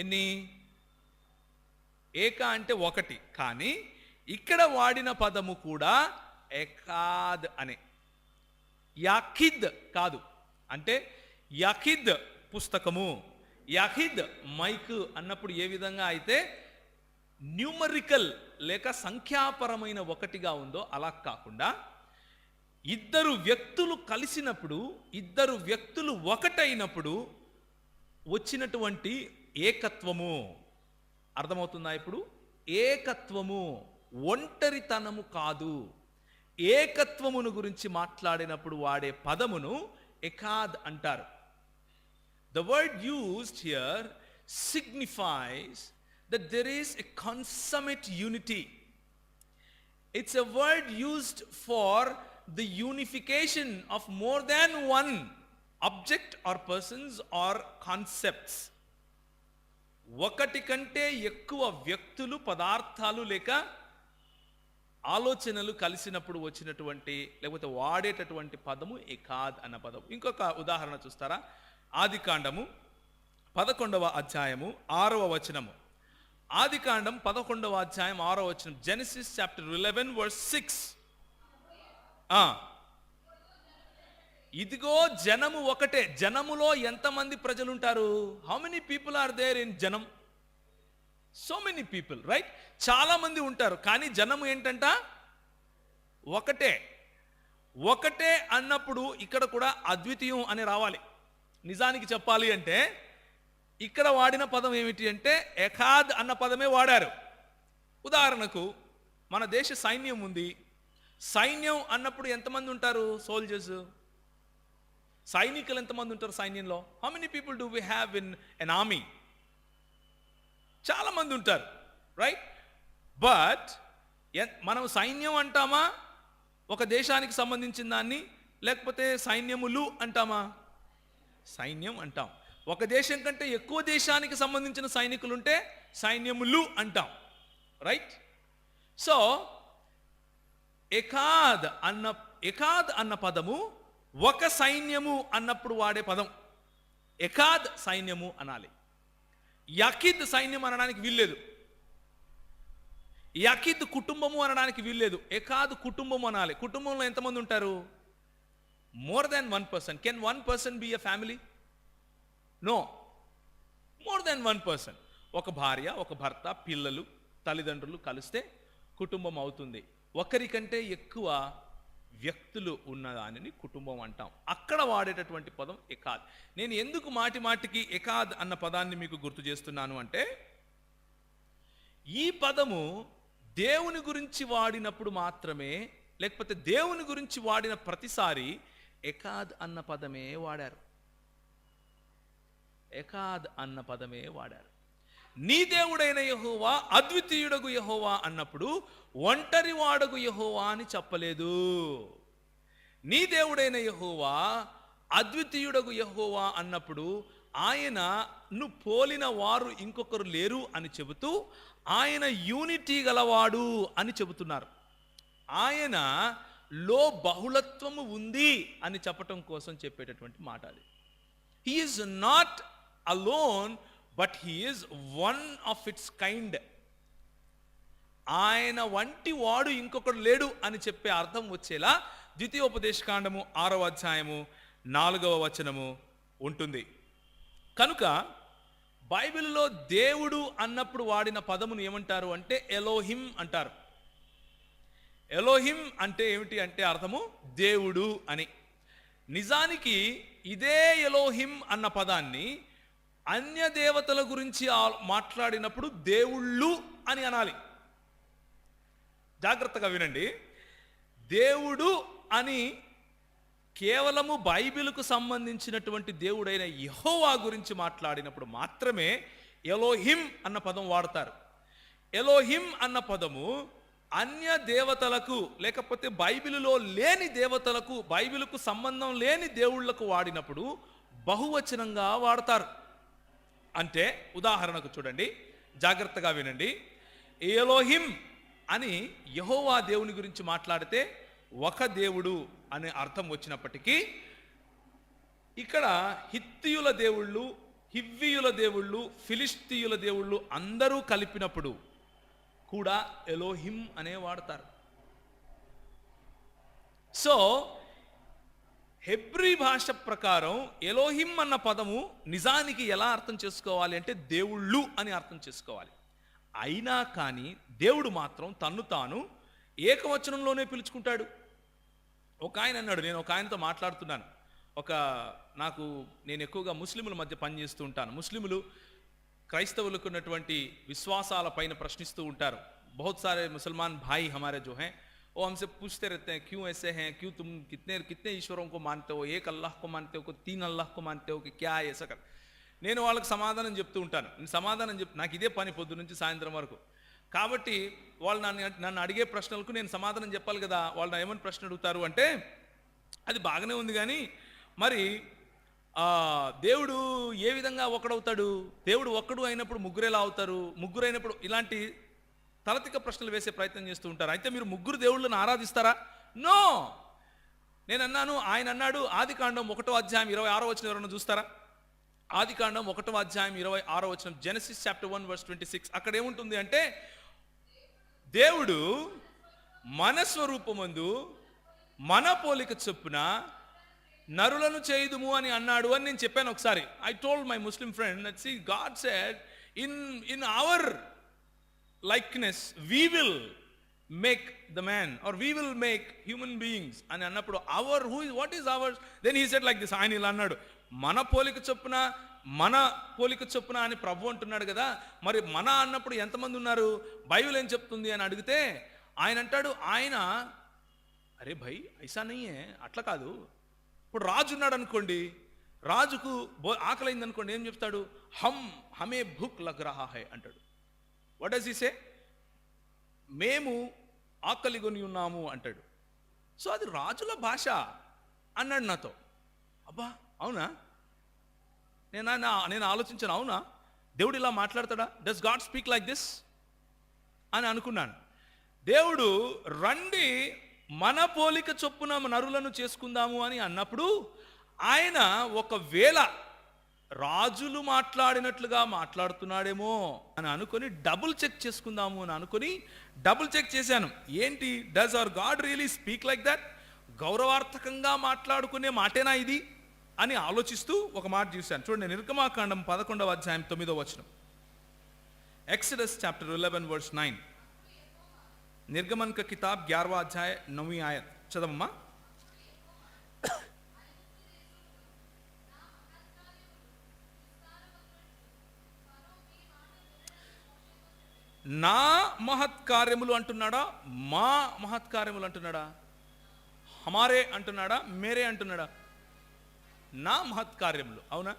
ఎన్ని? ఏక అంటే ఒకటి, కానీ ఇక్కడ వాడిన పదము కూడా ఎకాద్ అనే, యాఖిద్ కాదు. అంటే యాఖిద్ పుస్తకము, యాఖిద్ మైక్ అన్నప్పుడు ఏ విధంగా అయితే న్యూమరికల్ లేక సంఖ్యాపరమైన ఒకటిగా ఉందో అలా కాకుండా, ఇద్దరు వ్యక్తులు కలిసినప్పుడు, ఇద్దరు వ్యక్తులు ఒకటైనప్పుడు వచ్చినటువంటి ఏకత్వము. అర్థమవుతుందా ఇప్పుడు? ఏకత్వము, ఒంటరితనము కాదు. ఏకత్వమును గురించి మాట్లాడినప్పుడు వాడే పదమును ఎకాద్ అంటారు. The word used here signifies that there is a consummate unity. It's a word used for the unification of more than one object or persons or concepts. ఒకటి కంటే ఎక్కువ వ్యక్తులు, పదార్థాలు లేక ఆలోచనలు కలిసినప్పుడు వచ్చినటువంటి లేకపోతే వాడేటటువంటి పదము ఎకాద్ అన్న పదం. ఇంకొక ఉదాహరణ చూస్తారా? ఆదికాండము 11వ అధ్యాయము 6వ వచనము. ఆదికాండం 11వ అధ్యాయం 6వ వచనం, జెనసిస్ చాప్టర్ 11 వర్స్ 6. ఇదిగో జనము ఒకటే. జనములో ఎంతమంది ప్రజలు ఉంటారు? How many people are there in జనం? So many people, right? చాలా మంది ఉంటారు, కానీ జనము ఏంటంట? ఒకటే. ఒకటే అన్నప్పుడు ఇక్కడ కూడా అద్వితీయం అని రావాలి. నిజానికి చెప్పాలి అంటే ఇక్కడ వాడిన పదం ఏమిటి అంటే ఎకాద్ అన్న పదమే వాడారు. ఉదాహరణకు మన దేశ సైన్యం ఉంది. సైన్యం అన్నప్పుడు ఎంతమంది ఉంటారు? సోల్జర్స్, సైనికులు ఎంతమంది ఉంటారు సైన్యంలో? How many people do we have in an army? చాలా మంది ఉంటారు, రైట్? బట్ మనం సైన్యం అంటామా ఒక దేశానికి సంబంధించిన దాన్ని, లేకపోతే సైన్యములు అంటామా? సైన్యం అంటాం. ఒక దేశం కంటే ఎక్కువ దేశానికి సంబంధించిన సైనికులు ఉంటే సైన్యములు అంటాం, రైట్? సో ఎకాద్ అన్న పదము ఒక సైన్యము అన్నప్పుడు వాడే పదం. ఎకాద్ సైన్యము అనాలి. యాకిద్ సైన్యం అనడానికి వీల్లేదు. యాకిద్ కుటుంబము అనడానికి వీల్లేదు. ఎకాద్ కుటుంబము అనాలి. కుటుంబంలో ఎంతమంది ఉంటారు? More than one person. Can one person be a family? No, more than one person. ఒక భార్య, ఒక భర్త, పిల్లలు, తల్లిదండ్రులు కలిస్తే కుటుంబం అవుతుంది. ఒకరికంటే ఎక్కువ వ్యక్తులు ఉన్నదానిని కుటుంబం అంటాం. అక్కడ వాడేటటువంటి పదం ఎకాద్. నేను ఎందుకు మాటికి ఎకాద్ అన్న పదాన్ని మీకు గుర్తు చేస్తున్నాను అంటే, ఈ పదము దేవుని గురించి వాడినప్పుడు మాత్రమే, లేకపోతే దేవుని గురించి వాడిన ప్రతిసారి ఎకాద్ అన్న పదమే వాడారు. ఎకాద్ అన్న పదమే వాడారు. నీ దేవుడైన యెహోవా, అద్వితీయుడగు యెహోవా అన్నప్పుడు ఒంటరి వాడగు యెహోవా అని చెప్పలేదు. నీ దేవుడైన యెహోవా, అద్వితీయుడగు యెహోవా అన్నప్పుడు ఆయనను పోలిన వారు ఇంకొకరు లేరు అని చెబుతూ ఆయన యూనిటీ గలవాడు అని చెబుతున్నారు. ఆయనలో బహుళత్వము ఉంది అని చెప్పటం కోసం చెప్పేటటువంటి మాట అది. He is not alone, but he is one of its kind. ఆయన వంటి వాడు ఇంకొకడు లేడు అని చెప్పే అర్థం వచ్చేలా ద్వితీయోపదేశకాండము 6వ అధ్యాయము 4వ వచనము ఉంటుంది. కనుక బైబిల్లో దేవుడు అన్నప్పుడు వాడిన పదమును ఏమంటారు అంటే ఎలోహిం అంటారు. ఎలోహిం అంటే ఏమిటి అంటే అర్థము దేవుడు అని. నిజానికి ఇదే ఎలోహిం అన్న పదాన్ని అన్య దేవతల గురించి మాట్లాడినప్పుడు దేవుళ్ళు అని అనాలి. జాగ్రత్తగా వినండి. దేవుడు అని కేవలము బైబిల్కు సంబంధించినటువంటి దేవుడైన యెహోవా గురించి మాట్లాడినప్పుడు మాత్రమే ఎలోహిం అన్న పదం వాడతారు. ఎలోహిం అన్న పదము అన్య దేవతలకు లేకపోతే బైబిలులో లేని దేవతలకు, బైబిలుకు సంబంధం లేని దేవుళ్లకు వాడినప్పుడు బహువచనంగా వాడతారు. అంటే ఉదాహరణకు చూడండి, జాగ్రత్తగా వినండి. ఎలోహిం అని యెహోవా దేవుని గురించి మాట్లాడితే ఒక దేవుడు అనే అర్థం వచ్చినప్పటికీ, ఇక్కడ హిత్తీయుల దేవుళ్ళు, హివ్వీయుల దేవుళ్ళు, ఫిలిస్తీయుల దేవుళ్ళు అందరూ కలిపినప్పుడు కూడా ఎలోహిం అనే వాడతారు. సో హెబ్రీ భాష ప్రకారం ఎలోహిం అన్న పదము నిజానికి ఎలా అర్థం చేసుకోవాలి అంటే దేవుళ్ళు అని అర్థం చేసుకోవాలి. అయినా కానీ దేవుడు మాత్రం తన్ను తాను ఏకవచనంలోనే పిలుచుకుంటాడు. ఒక ఆయన అన్నాడు, నేను ఒక ఆయనతో మాట్లాడుతున్నాను, నేను ఎక్కువగా ముస్లిముల మధ్య పనిచేస్తూ ఉంటాను. ముస్లిములు క్రైస్తవులకు ఉన్నటువంటి విశ్వాసాల పైన ప్రశ్నిస్తూ ఉంటారు. बहुत सारे मुसलमान भाई हमारे जो हैं वो हमसे पूछते रहते हैं, क्यों ऐसे हैं, क्यों तुम कितने ईश्वरों को मानते हो, एक अल्लाह को मानते हो, तीन अल्लाह को मानते हो, कि क्या है ऐसा कर. నేను వాళ్ళకి సమాధానం చెప్తూ ఉంటాను. నాకు ఇదే పని పొద్దు నుంచి సాయంత్రం వరకు. కాబట్టి వాళ్ళు నన్ను అడిగే ప్రశ్నలకు నేను సమాధానం చెప్పాలి కదా. వాళ్ళు ఏమని ప్రశ్న అడుగుతారు అంటే, అది బాగానే ఉంది కానీ మరి దేవుడు ఏ విధంగా ఒకడవుతాడు, దేవుడు ఒక్కడు అయినప్పుడు ముగ్గురు ఎలా అవుతారు, ముగ్గురు అయినప్పుడు, ఇలాంటి తలతిక ప్రశ్నలు వేసే ప్రయత్నం చేస్తూ ఉంటారు. అయితే మీరు ముగ్గురు దేవుళ్ళను ఆరాధిస్తారా? నో. నేను అన్నాను, ఆయన అన్నాడు ఆదికాండం 1:26 ఎవరైనా చూస్తారా? ఆదికాండం 1:26 జెనసిస్ చాప్టర్ 1:26. అక్కడ ఏముంటుంది అంటే, దేవుడు మన స్వరూపమందు మన పోలిక చొప్పున నరులను చేయుదుము అని అన్నాడు అని నేను చెప్పాను ఒకసారి. I told my Muslim friend that see God said in our likeness we will make the man, or we will make human beings అని అన్నప్పుడు what is ours, then he said like this. ఆయన ఇలా అన్నాడు, మన పోలిక చొప్పున అని ప్రభు అంటున్నాడు కదా, మరి మన అన్నప్పుడు ఎంతమంది ఉన్నారు, బైబిల్ ఏం చెప్తుంది అని అడిగితే ఆయన అంటాడు, అరే భయ్ ఐసా నయ్యే, అట్లా కాదు. ఇప్పుడు రాజు ఉన్నాడు అనుకోండి, రాజుకు ఆకలైంది అనుకోండి, ఏం చెప్తాడు, హమే భూక్ లగ్ రహా హై అంటాడు. వాట్ డస్ హి సే? మేము ఆకలి కొని ఉన్నాము అంటాడు. సో అది రాజుల భాష అన్నాడు నాతో. అబ్బా అవునా, నేను ఆలోచించాను, అవునా దేవుడు ఇలా మాట్లాడతాడా, does God speak like this అని అనుకున్నాను. దేవుడు రండి మన పోలిక చొప్పున నరులను చేసుకుందాము అని అన్నప్పుడు ఆయన ఒకవేళ రాజులు మాట్లాడినట్లుగా మాట్లాడుతున్నాడేమో అని అనుకొని డబుల్ చెక్ చేసుకుందాము అని అనుకొని డబుల్ చెక్ చేశాను. ఏంటి, does our God really speak like that? గౌరవార్థకంగా మాట్లాడుకునే మాటేనా ఇది అని ఆలోచిస్తూ ఒక మాట చూశాను. చూడండి, నిర్గమాకాండం 11:9. Exodus chapter 11:9. నిర్గమన్ కా కితాబ్ 11:9 చదవమ్మా. నా మహత్కార్యములు అంటున్నాడా, మా మహత్కార్యములు అంటున్నాడా, హమారే అంటున్నాడా, మేరే అంటున్నాడా? నా మహత్కార్యములు. అవునా?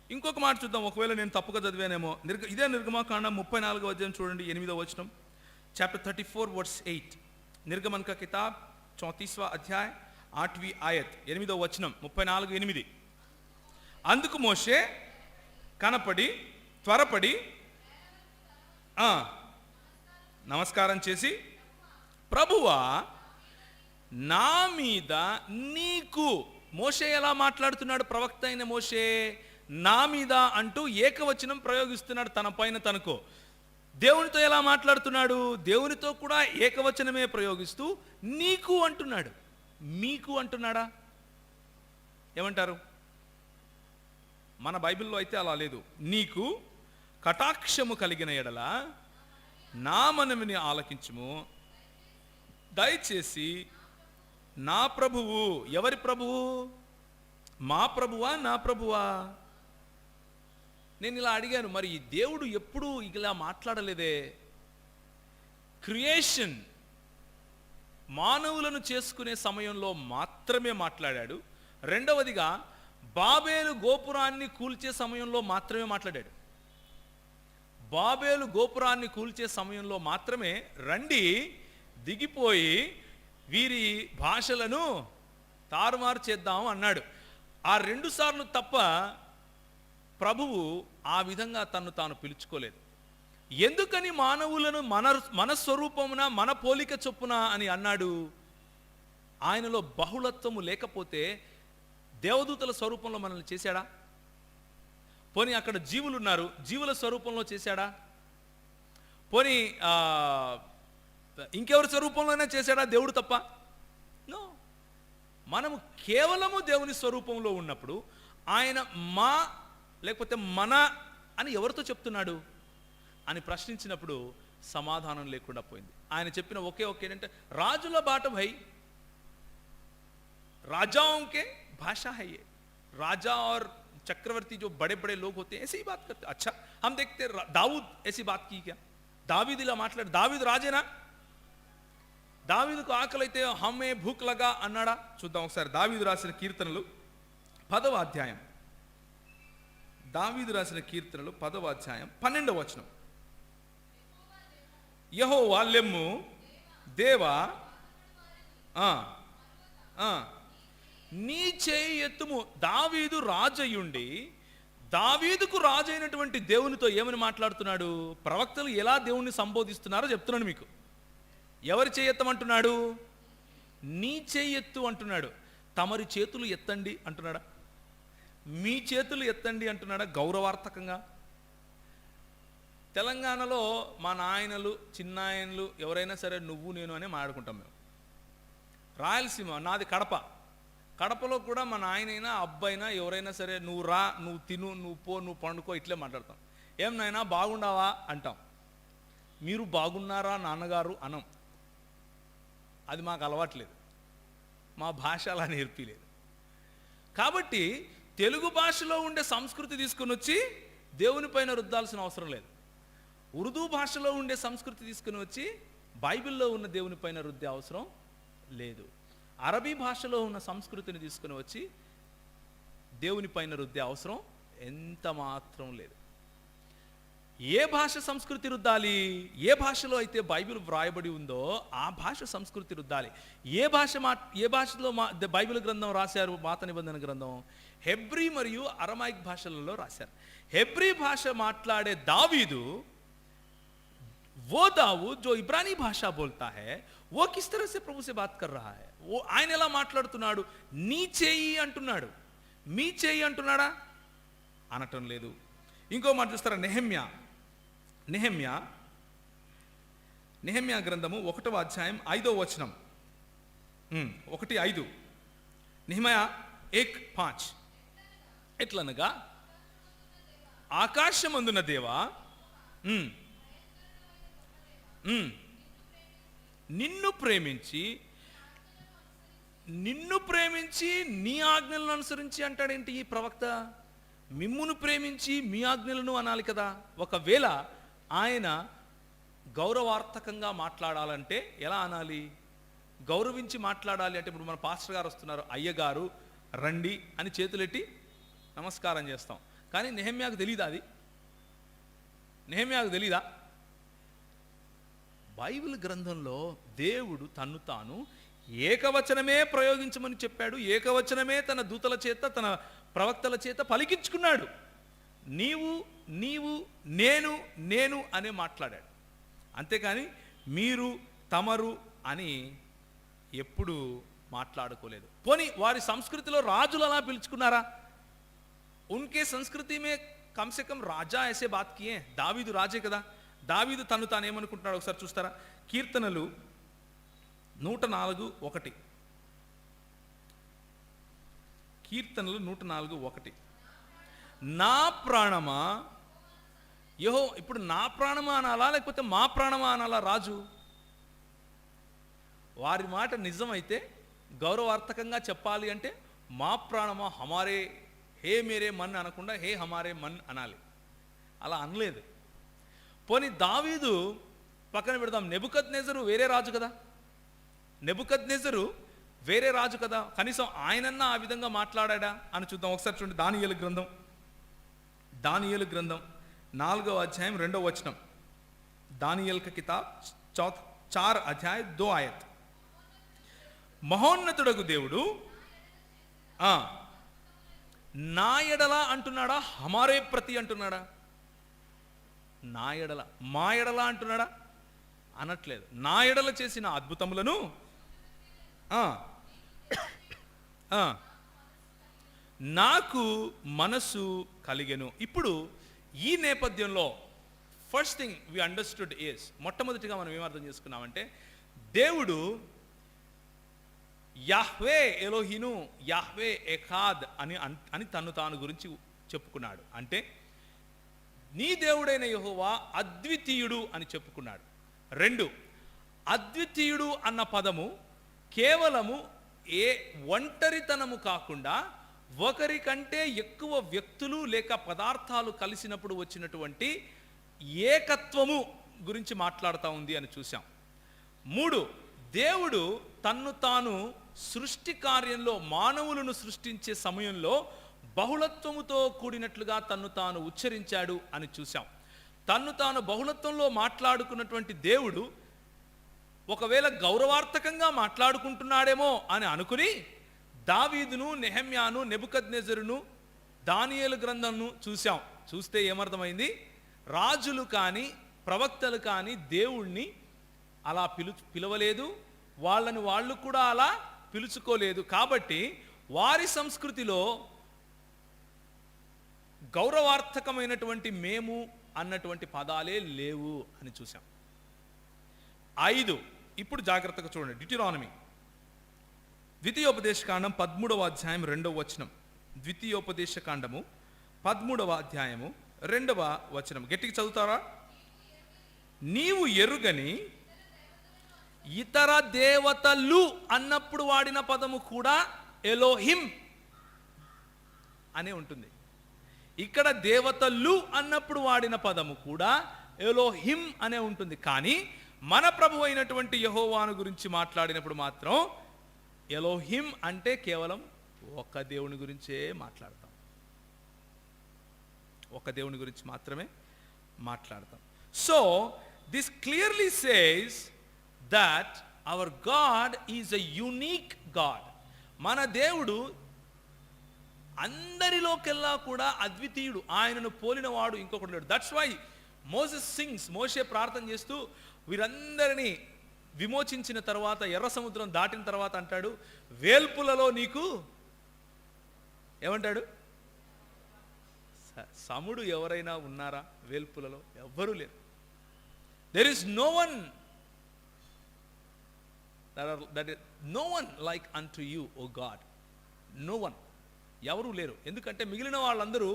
ఇంకొక మాట చూద్దాం, ఒకవేళ నేను తప్పుగా చదివానేమో. ఇదే నిర్గమాకాండం 34 చూడండి, 8 చాప్టర్ 34:8. నిర్గమన్ కా కితాబ్ 34 8 34:8. అందుకు మోషే కనపడి త్వరపడి నమస్కారం చేసి, ప్రభువా నా మీద నీకు. మోషే ఎలా మాట్లాడుతున్నాడు? ప్రవక్త అయిన మోషే నా మీద అంటూ ఏకవచనం ప్రయోగిస్తున్నాడు తన పైన తనకు. దేవునితో ఎలా మాట్లాడుతున్నాడు? దేవునితో కూడా ఏకవచనమే ప్రయోగిస్తూ నీకు అంటున్నాడు. మీకు అంటున్నాడా? ఏమంటారు? మన బైబిల్లో అయితే అలా లేదు. నీకు కటాక్షము కలిగిన ఎడల నా మనవిని ఆలకించుము, దయచేసి నా ప్రభువు. ఎవరి ప్రభువు? మా ప్రభువా నా ప్రభువా? నేను ఇలా అడిగాను, మరి ఈ దేవుడు ఎప్పుడు ఇలా మాట్లాడలేదే? క్రియేషన్, మానవులను చేసుకునే సమయంలో మాత్రమే మాట్లాడాడు. రెండవదిగా బాబేలు గోపురాన్ని కూల్చే సమయంలో మాత్రమే మాట్లాడాడు. బాబేలు గోపురాన్ని కూల్చే సమయంలో మాత్రమే రండి దిగిపోయి వీరి భాషలను తారుమారు చేద్దాం అన్నాడు. ఆ 2 సార్లు తప్ప ప్రభువు ఆ విధంగా తన్ను తాను పిలుచుకోలేదు. ఎందుకని మానవులను మన స్వరూపమున మన పోలిక చొప్పున అని అన్నాడు? ఆయనలో బహుళత్వము లేకపోతే దేవదూతల స్వరూపంలో మనల్ని చేశాడా? పోనీ అక్కడ జీవులు ఉన్నారు, జీవుల స్వరూపంలో చేశాడా? పోనీ ఇంకెవరి స్వరూపంలోనే చేశాడా దేవుడు తప్ప? నో. మనము కేవలము దేవుని స్వరూపంలో ఉన్నప్పుడు ఆయన మా లేకపోతే మన అని ఎవరితో చెప్తున్నాడు అని ప్రశ్నించినప్పుడు సమాధానం లేకుండా పోయింది. ఆయన చెప్పిన ఒకే ఏంటంటే, రాజుల బాట భై, राजाओं के भाषा है ये. राजा और चक्रवर्ती जो बड़े बड़े लोग होते हैं ऐसे ही बात करते. अच्छा, हम देखते दाऊद ऐसी बात की क्या? दावीद ఇలా మాట్లాడు. దావీదు రాజేనా? దావీదుకు ఆకలి అయితే హమ్మే భూక్ లగా అన్నాడా? చూద్దాం ఒకసారి. దావీదు రాసిన కీర్తనలు 10వ అధ్యాయం. దావీదు రాసిన కీర్తనలు 10వ అధ్యాయం 12వ వచనం. యెహోవా లెమ్ము, దేవా నీ చేయి ఎత్తుము. దావీదు రాజయ్యుండి దావీదుకు రాజైనటువంటి దేవునితో ఏమని మాట్లాడుతున్నాడు? ప్రవక్తలు ఎలా దేవుణ్ణి సంబోధిస్తున్నారో చెప్తున్నాను మీకు. ఎవరి చేయి ఎత్తమంటున్నాడు? నీ చేయి ఎత్తు అంటున్నాడు. తమరి చేతులు ఎత్తండి అంటున్నాడా? మీ చేతులు ఎత్తండి అంటున్నాడా? గౌరవార్థకంగా. తెలంగాణలో మా నాయనలు చిన్నాయనలు ఎవరైనా సరే నువ్వు నేను అనే మాట్లాడుకుంటాం మేము. రాయలసీమ, నాది కడప. కడపలో కూడా మా నాయనైనా అబ్బాయినా ఎవరైనా సరే నువ్వు రా, నువ్వు తిను, నువ్వు పో, నువ్వు పండుకో ఇట్లే మాట్లాడతాం. ఏం నాయనా బాగుండావా అంటాం. మీరు బాగున్నారా నాన్నగారు అనం. అది మాకు అలవాట్లేదు, మా భాష అలా నేర్పిలేదు. కాబట్టి తెలుగు భాషలో ఉండే సంస్కృతి తీసుకుని వచ్చి దేవుని పైన రుద్దాల్సిన అవసరం లేదు. ఉర్దూ భాషలో ఉండే సంస్కృతి తీసుకుని వచ్చి బైబిల్లో ఉన్న దేవుని పైన రుద్దే అవసరం లేదు. అరబీ భాషలో ఉన్న సంస్కృతిని తీసుకుని వచ్చి దేవుని పైన రుద్దే అవసరం ఎంత మాత్రం లేదు. ఏ భాష సంస్కృతి రుద్దాలి? ఏ భాషలో అయితే బైబిల్ వ్రాయబడి ఉందో ఆ భాష సంస్కృతి రుద్దాలి. ఏ భాషలో బైబిల్ గ్రంథం రాశారు? పాత నిబంధన గ్రంథం హెబ్రీ మరియు అరమాయిక్ భాషలలో రాశారు. హెబ్రీ భాష మాట్లాడే దావీదు, वो दाऊद जो इब्रानी भाषा बोलता है वो किस तरह से प्रभु से बात कर रहा है? वो ఆయన ఎలా మాట్లాడుతున్నాడు? నీ చేయి అంటున్నాడు, మీ చేయి అంటున్నాడా? అనటం లేదు. ఇంకో మాట చూస్తారా? నెహెమ్యా గ్రంథము 1వ అధ్యాయం 5వ వచనం. 1:5. నెహెమ్యా 1:5. ఎట్లనగా ఆకాశమందున దేవా, నిన్ను ప్రేమించి నీ ఆజ్ఞలను అనుసరించి అంటాడేంటి ఈ ప్రవక్త? మిమ్మును ప్రేమించి మీ ఆజ్ఞలను అనాలి కదా. ఒకవేళ ఆయన గౌరవార్థకంగా మాట్లాడాలంటే ఎలా అనాలి? గౌరవించి మాట్లాడాలి అంటే ఇప్పుడు మన పాస్టర్ గారు వస్తున్నారు, అయ్యగారు రండి అని చేతులెట్టి నమస్కారం చేస్తాం. కానీ నెహెమ్యాకు తెలీదా? అది నెహెమ్యాకు తెలీదా? బైబిల్ గ్రంథంలో దేవుడు తన్ను తాను ఏకవచనమే ప్రయోగించమని చెప్పాడు. ఏకవచనమే తన దూతల చేత తన ప్రవక్తల చేత పలికించుకున్నాడు. నీవు నేను అనే మాట్లాడాడు. అంతేకాని మీరు తమరు అని ఎప్పుడు మాట్లాడుకోలేదు. పోనీ వారి సంస్కృతిలో రాజులు అలా పిలుచుకున్నారా? ఉన్కే సంస్కృతి మే కమ్ సే కమ్ రాజా ఐసే బాత్ కియే. దావీదు రాజే కదా. దావీదు తను తాను ఏమనుకుంటున్నాడు ఒకసారి చూస్తారా? కీర్తనలు 104:1. కీర్తనలు 104:1. నా ప్రాణమా ఇప్పుడు నా ప్రాణమా అనాలా లేకపోతే మా ప్రాణమా అనాలా రాజు? వారి మాట నిజమైతే గౌరవార్థకంగా చెప్పాలి అంటే మా ప్రాణమా, హమారే, హే మేరే మన్ అనకుండా హే హమారే మన్ అనాలి. అలా అనలేదు. పోనీ దావీదు పక్కన పెడదాం, నెబుకద్నెజరు వేరే రాజు కదా, నెబుకద్నెజరు వేరే రాజు కదా, కనీసం ఆయనన్నా ఆ విధంగా మాట్లాడా అని చూద్దాం. ఒకసారి చూడండి, దానియేలు గ్రంథం 4వ అధ్యాయం 2వ వచనం. దానియేల్ కా కితాబ్ 4 అధ్యాయ 2 ఆయత్. మహోన్నతుడగు దేవుడు నా ఎడల అంటున్నాడా, హమారే ప్రతి అంటున్నాడా? నా ఎడల, మా ఎడల అంటున్నాడా? అనట్లేదు. నా ఎడల చేసిన అద్భుతములను నాకు మనసు కలిగెను. ఇప్పుడు ఈ నేపథ్యంలో first thing we understood is, మొట్టమొదటిగా మనం ఏమర్థం చేసుకున్నామంటే, దేవుడు యాహ్వే ఎలోహిను, యాహ్వే ఎఖాద్ అని తను తాను గురించి చెప్పుకున్నాడు. అంటే నీ దేవుడైన యెహోవా అద్వితీయుడు అని చెప్పుకున్నాడు. 2, అద్వితీయుడు అన్న పదము కేవలము ఒంటరితనము కాకుండా ఒకరికంటే ఎక్కువ వ్యక్తులు లేక పదార్థాలు కలిసినప్పుడు వచ్చినటువంటి ఏకత్వము గురించి మాట్లాడుతూ ఉంది అని చూసాం. 3, దేవుడు తన్ను తాను సృష్టి కార్యంలో, మానవులను సృష్టించే సమయంలో బహుళత్వముతో కూడినట్లుగా తన్ను తాను ఉచ్చరించాడు అని చూసాం. తన్ను తాను బహుళత్వంలో మాట్లాడుకున్నటువంటి దేవుడు ఒకవేళ గౌరవార్థకంగా మాట్లాడుకుంటున్నాడేమో అని అనుకుని దావీదును, నెహెమ్యాను, నెబుకద్నెజరును, దానియేలు గ్రంథంను చూసాం. చూస్తే ఏమర్థమైంది? రాజులు కానీ ప్రవక్తలు కానీ దేవుణ్ణి అలా పిలవలేదు, వాళ్ళని వాళ్ళు కూడా అలా పిలుచుకోలేదు. కాబట్టి వారి సంస్కృతిలో గౌరవార్థకమైనటువంటి మేము అన్నటువంటి పదాలే లేవు అని చూసాం. 5, ఇప్పుడు జాగ్రత్తగా చూడండి, డ్యూటెరానమీ ద్వితీయోపదేశకాండం 13వ అధ్యాయం 2వ వచనం. ద్వితీయోపదేశకాండము 13వ అధ్యాయము 2వ వచనం. గట్టిగా చదువుతారా? నీవు ఎరుగని ఇతర దేవతలు అన్నప్పుడు వాడిన పదము కూడా ఎలోహిం అనే ఉంటుంది. ఇక్కడ దేవతలు అన్నప్పుడు వాడిన పదము కూడా ఎలోహిం అనే ఉంటుంది. కానీ మన ప్రభు అయినటువంటి యెహోవాను గురించి మాట్లాడినప్పుడు మాత్రం ఎలోహిం అంటే కేవలం ఒక దేవుని గురించే మాట్లాడతాం, ఒక దేవుని గురించి మాత్రమే మాట్లాడతాం. So this clearly says that hour God is a unique God. మన దేవుడు అందరిలోకెల్లా కూడా అద్వితీయుడు, ఆయనను పోలిన వాడు ఇంకొకడు లేడు. దట్స్ వై మోసెస్ సింగ్స్, మోషే ప్రార్థన చేస్తూ వీరందరినీ విమోచించిన తర్వాత, ఎర్ర సముద్రం దాటిన తర్వాత అంటాడు, వేల్పులలో నీకు ఏమంటాడు? సముడు ఎవరైనా ఉన్నారా వేల్పులలో? ఎవ్వరూ లేరు. There is no one no one like unto you O God. No one, ఎవరూ లేరు. ఎందుకంటే మిగిలిన వాళ్ళందరూ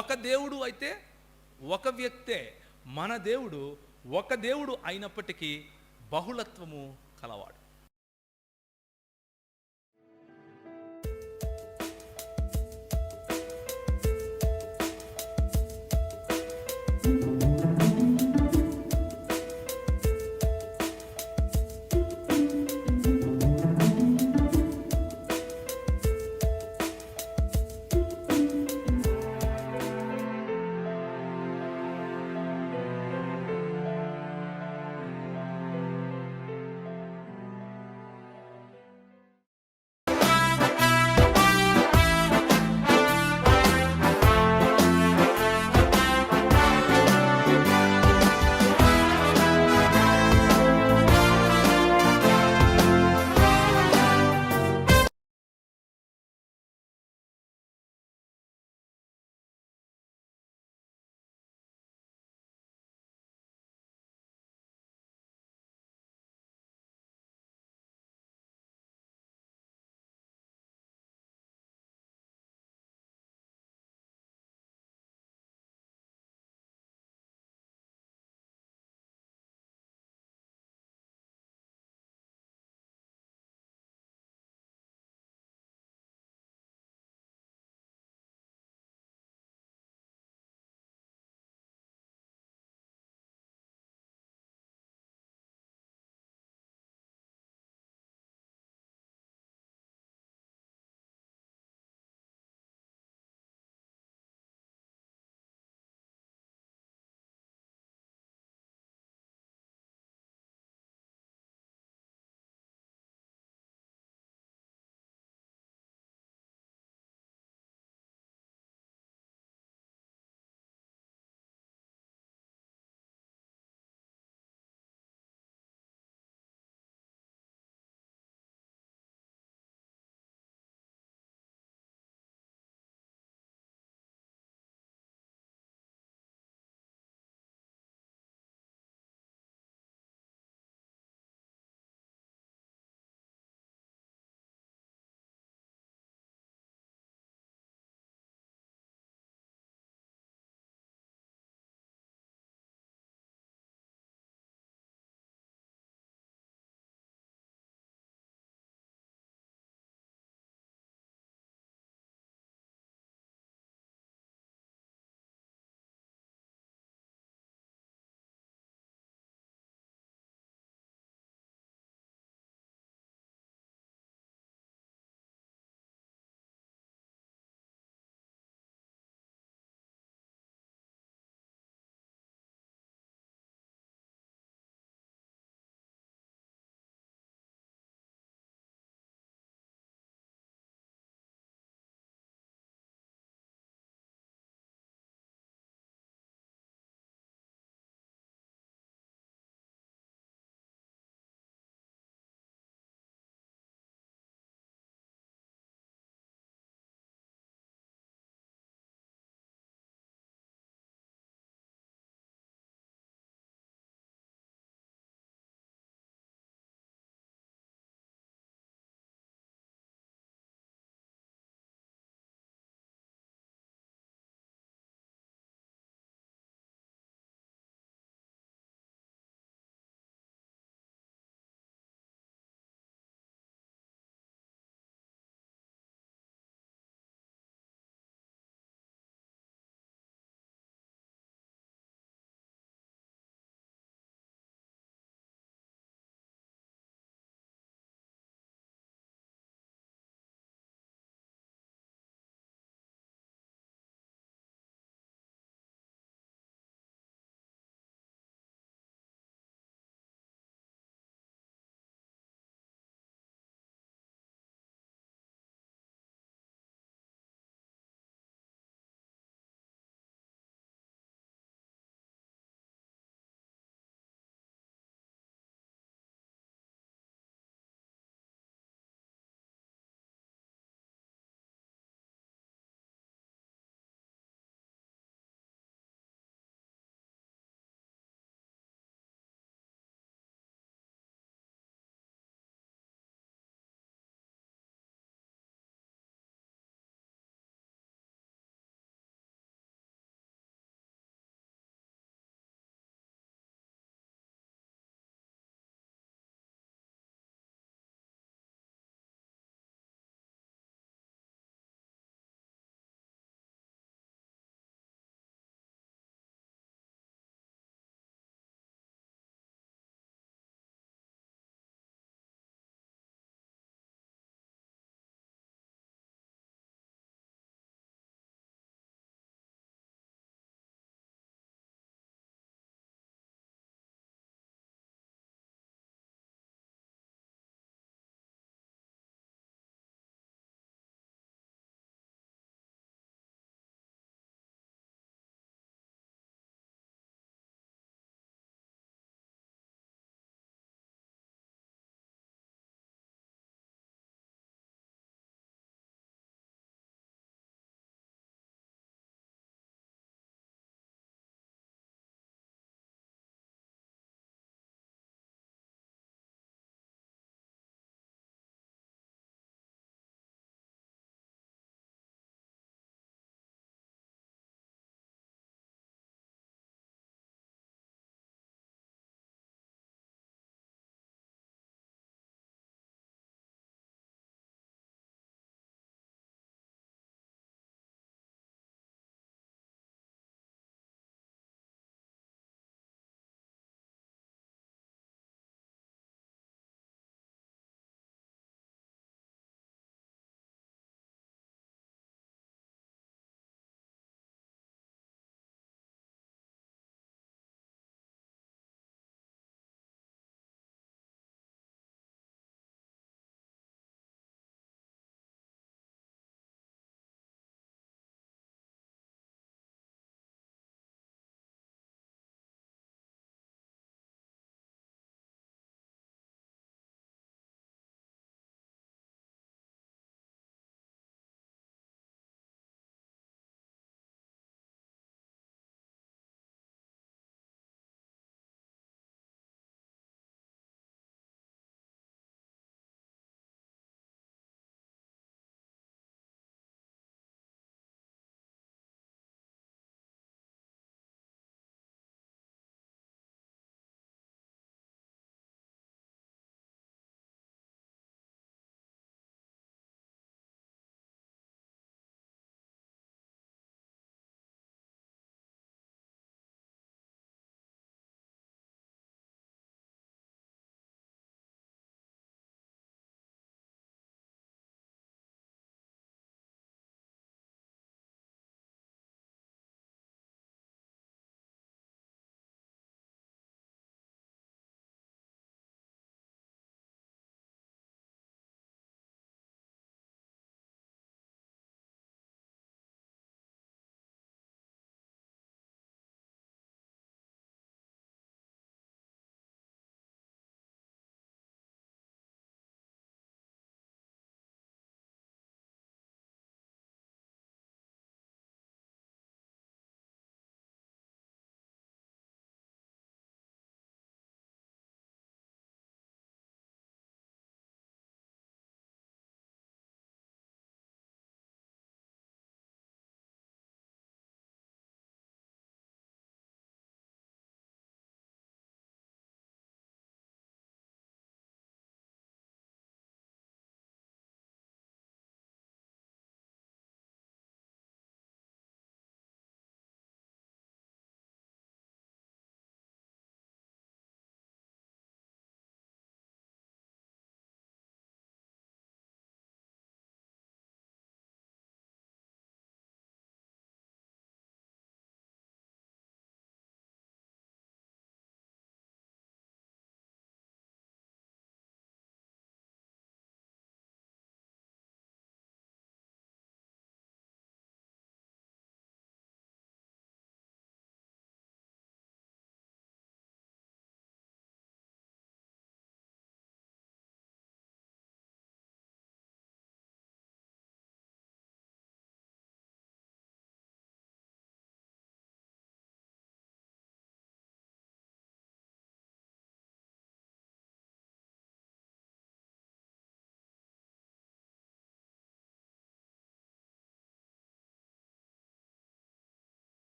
ఒక దేవుడు అయితే ఒక వ్యక్తే. మన దేవుడు ఒక దేవుడు అయినప్పటికీ బహుళత్వము కలవాడు.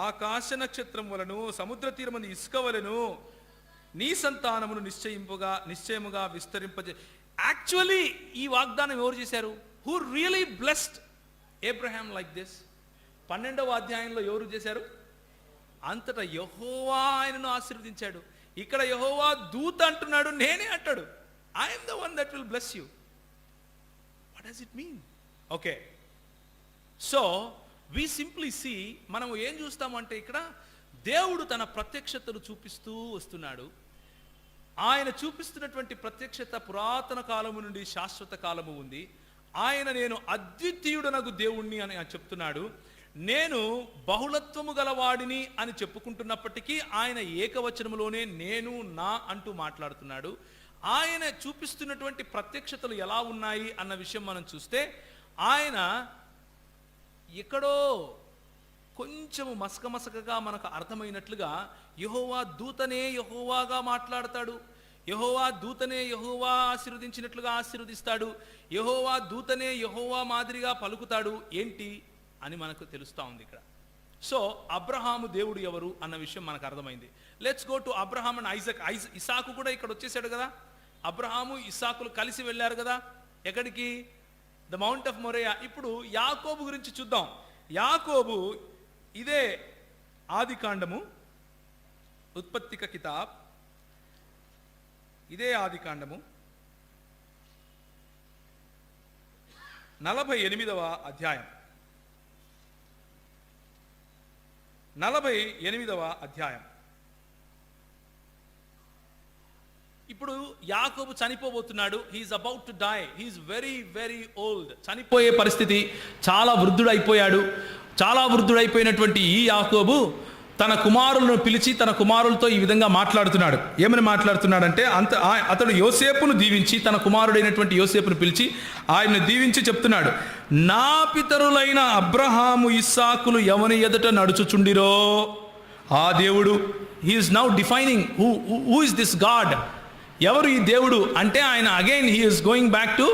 ఆకాశ నక్షత్రం వలను సముద్ర తీరమంది ఇసుక వలను నీ సంతానమును నిశ్చయముగా విస్తరింపజే. యాక్చువల్లీ ఈ వాగ్దానం ఎవరు చేశారు? Who really blessed Abraham like this? 12వ అధ్యాయంలో ఎవరు చేశారు? అంతటా యెహోవా ఆయనను ఆశీర్వదించాడు. ఇక్కడ యెహోవా దూత అంటున్నాడు, నేనే అంటాడు, I'm the one that will bless you. What does it mean? Okay, so we simply see, మనం ఏం చూస్తామంటే ఇక్కడ దేవుడు తన ప్రత్యక్షతను చూపిస్తూ వస్తున్నాడు. ఆయన చూపిస్తున్నటువంటి ప్రత్యక్షత పురాతన కాలము నుండి శాశ్వత కాలము ఉంది. ఆయన నేను అద్వితీయుడనగు దేవుణ్ణి అని చెప్తున్నాడు. నేను బహుళత్వము గలవాడిని అని చెప్పుకుంటున్నప్పటికీ ఆయన ఏకవచనములోనే నేను నా అంటూ మాట్లాడుతున్నాడు. ఆయన చూపిస్తున్నటువంటి ప్రత్యక్షతలు ఎలా ఉన్నాయి అన్న విషయం మనం చూస్తే, ఆయన ఎక్కడో కొంచెము మసకమసకగా మనకు అర్థమైనట్లుగా యెహోవా దూతనే యెహోవాగా మాట్లాడతాడు, యెహోవా దూతనే యెహోవా ఆశీర్వదించినట్లుగా ఆశీర్వదిస్తాడు, యెహోవా దూతనే యెహోవా మాదిరిగా పలుకుతాడు ఏంటి అని మనకు తెలుస్తూ ఉంది ఇక్కడ. సో అబ్రహాము దేవుడు ఎవరు అన్న విషయం మనకు అర్థమైంది. Let's go to Abraham and Isaac. ఇసాకు కూడా ఇక్కడ వచ్చేసాడు కదా. అబ్రహాము ఇసాకులు కలిసి వెళ్ళారు కదా. ఎక్కడికి? The mount of Moriah. ఇప్పుడు యాకోబు గురించి చూద్దాం. యాకోబు, ఇదే ఆది కాండము, ఉత్పత్తిక కితాబ్, ఇదే ఆది కాండము 48వ అధ్యాయం. 48వ అధ్యాయం. ఇప్పుడు యాకోబు చనిపోబోతున్నాడు. He is about to die. He is very very old. చనిపోయే పరిస్థితి, చాలా వృద్ధుడైపోయాడు. చాలా వృద్ధుడైపోయినటువంటి ఈ యాకోబు తన కుమారులను పిలిచి తన కుమారులతో ఈ విధంగా మాట్లాడుతున్నాడు. ఏమని మాట్లాడుతున్నాడంటే, అతడు యోసేపును దీవించి, తన కుమారుడైనటువంటి యోసేపును పిలిచి ఆయన్ని దీవించి చెప్తున్నాడు, నా పితరులైన అబ్రహాము ఇస్సాకులు ఎవని ఎదుట నడుచుచుండిరో ఆ దేవుడు. He is now defining who is this God. ఎవరు ఈ దేవుడు అంటే, ఆయన again he is going back to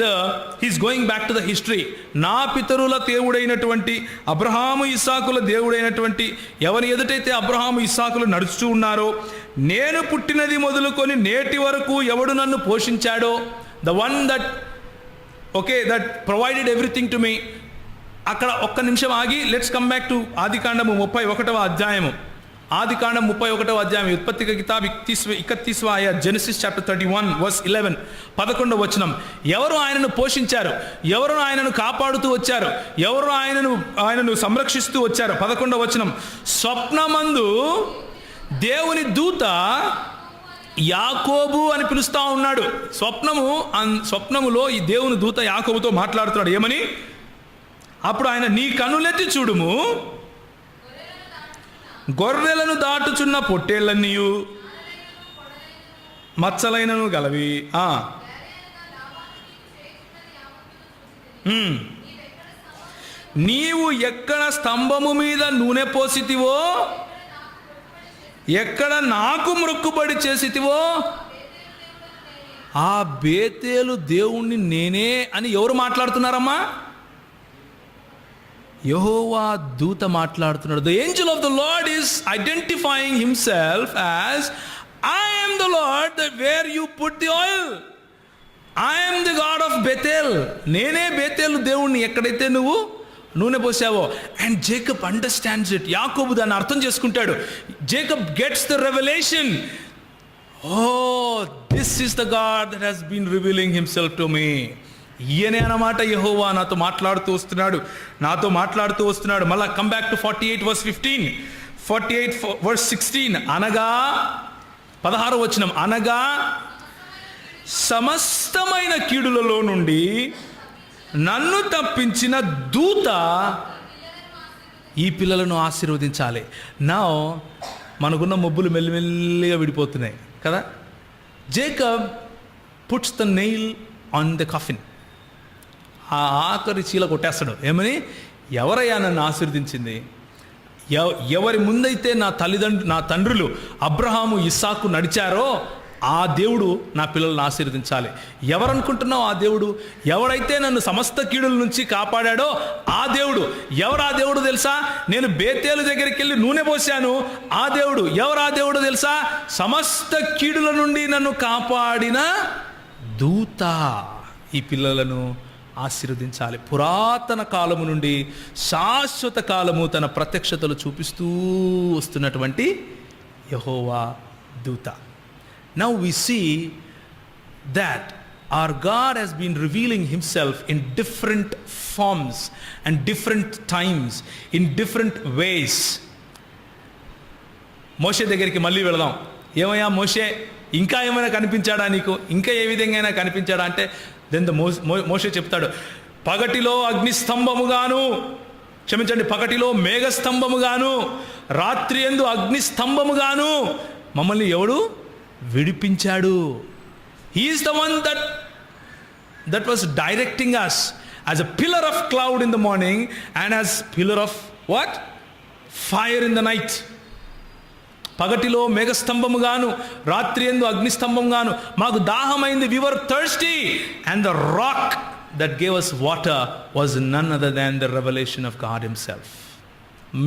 the history. నా పితరుల దేవుడైనటువంటి అబ్రహాము ఇస్సాకుల దేవుడైనటువంటి ఎవరి ఎదుటైతే అబ్రహాము ఇస్సాకులు నడుస్తూ ఉన్నారో, నేను పుట్టినది మొదలుకొని నేటి వరకు ఎవడు నన్ను పోషించాడో, the one that provided everything to me. అక్కడ ఒక్క నిమిషం ఆగి లెట్స్ కమ్ బ్యాక్ టు ఆదికాండము 31వ అధ్యాయము. ఆదికాండం 31వ అధ్యాయం, ఉత్పత్తిక కితాబ్ 31వ ఆయత్, జెనసిస్ చాప్టర్ 31 వర్స్ 11, 11వ వచనం. ఎవరు ఆయనను పోషించారు, ఎవరు ఆయనను కాపాడుతూ వచ్చారు, ఎవరు ఆయనను సంరక్షిస్తూ వచ్చారు. 11వ వచనం, స్వప్నమందు దేవుని దూత యాకోబు అని పిలుస్తా ఉన్నాడు. స్వప్నములో ఈ దేవుని దూత యాకోబుతో మాట్లాడుతున్నాడు. ఏమని? అప్పుడు ఆయన, నీ కన్నులెత్తి చూడుము, గొర్రెలను దాటుచున్న పొట్టేళ్లన్నీయు మచ్చలైనను గలవి. నీవు ఎక్కడ స్తంభము మీద నూనె పోసితివో, ఎక్కడ నాకు మొక్కుబడి చేసితివో ఆ బేతేలు దేవుణ్ణి నేనే అని ఎవరు మాట్లాడుతున్నారమ్మా? యెహోవా దూత మాట్లాడుతున్నాడు. The angel of the Lord is identifying himself as, I am the Lord where you put the oil. I am the God of Bethel. నేనే బేతేలు దేవుణ్ణి ఎక్కడైతే నువ్వు నూనె పోసావో. And Jacob understands it. యాకోబు దాన్ని అర్థం చేసుకుంటాడు. Jacob gets the revolution. Oh, this is the God that has been revealing himself to me. ఈయనే అన్నమాట యెహోవా నాతో మాట్లాడుతూ వస్తున్నాడు. మళ్ళా come back to 48 verse 15, 48 verse 16. అనగా 16వ వచనం, అనగా సమస్తమైన కీడులలో నుండి నన్ను తప్పించిన దూత ఈ పిల్లలను ఆశీర్వదించాలి. నా మనకున్న మబ్బులు మెల్లిమెల్లిగా విడిపోతున్నాయి కదా. Jacob puts the nail on the coffin. ఆ ఆఖరి చీల కొట్టేస్తాడు. ఏమని? ఎవరయ్యా నన్ను ఆశీర్వదించింది? ఎవరి ముందైతే నా తండ్రులు అబ్రహాము ఇస్సాకు నడిచారో ఆ దేవుడు నా పిల్లల్ని ఆశీర్వదించాలి. ఎవరనుకుంటున్నావు ఆ దేవుడు? ఎవడైతే నన్ను సమస్త కీడుల నుంచి కాపాడాడో ఆ దేవుడు. ఎవరు ఆ దేవుడు తెలుసా? నేను బేతేలు దగ్గరికి వెళ్ళి నూనె పోసాను, ఆ దేవుడు. ఎవరు ఆ దేవుడు తెలుసా? సమస్త కీడుల నుండి నన్ను కాపాడిన దూత. ఈ పిల్లలను ఆశీర్వదించాలి. పురాతన కాలము నుండి శాశ్వత కాలము తన ప్రత్యక్షతలు చూపిస్తూ వస్తున్నటువంటి యెహోవా దూత. Now we see that our God has been revealing himself in different forms and different times, in different ways. మోషే దగ్గరికి మళ్ళీ వెళదాం. ఏమయ్యా మోషే, ఇంకా ఏమైనా కనిపించాడా నీకు? ఇంకా ఏ విధంగా అయినా కనిపించాడా అంటే దెన్ మోషే చెప్తాడు, పగటిలో అగ్నిస్తంభముగాను, క్షమించండి, పగటిలో మేఘస్తంభముగాను, రాత్రి యందు అగ్నిస్తంభముగాను మమ్మల్ని ఎవడు విడిపించాడు. He is the one that was directing us as a pillar of cloud in the morning and as pillar of what? Fire in the night. పగటిలో మేఘస్తంభముగాను, రాత్రి యందు అగ్నిస్తంభముగాను మాకు దాహమైంది. We were thirsty and the rock that gave us water was none other than the revelation of God himself.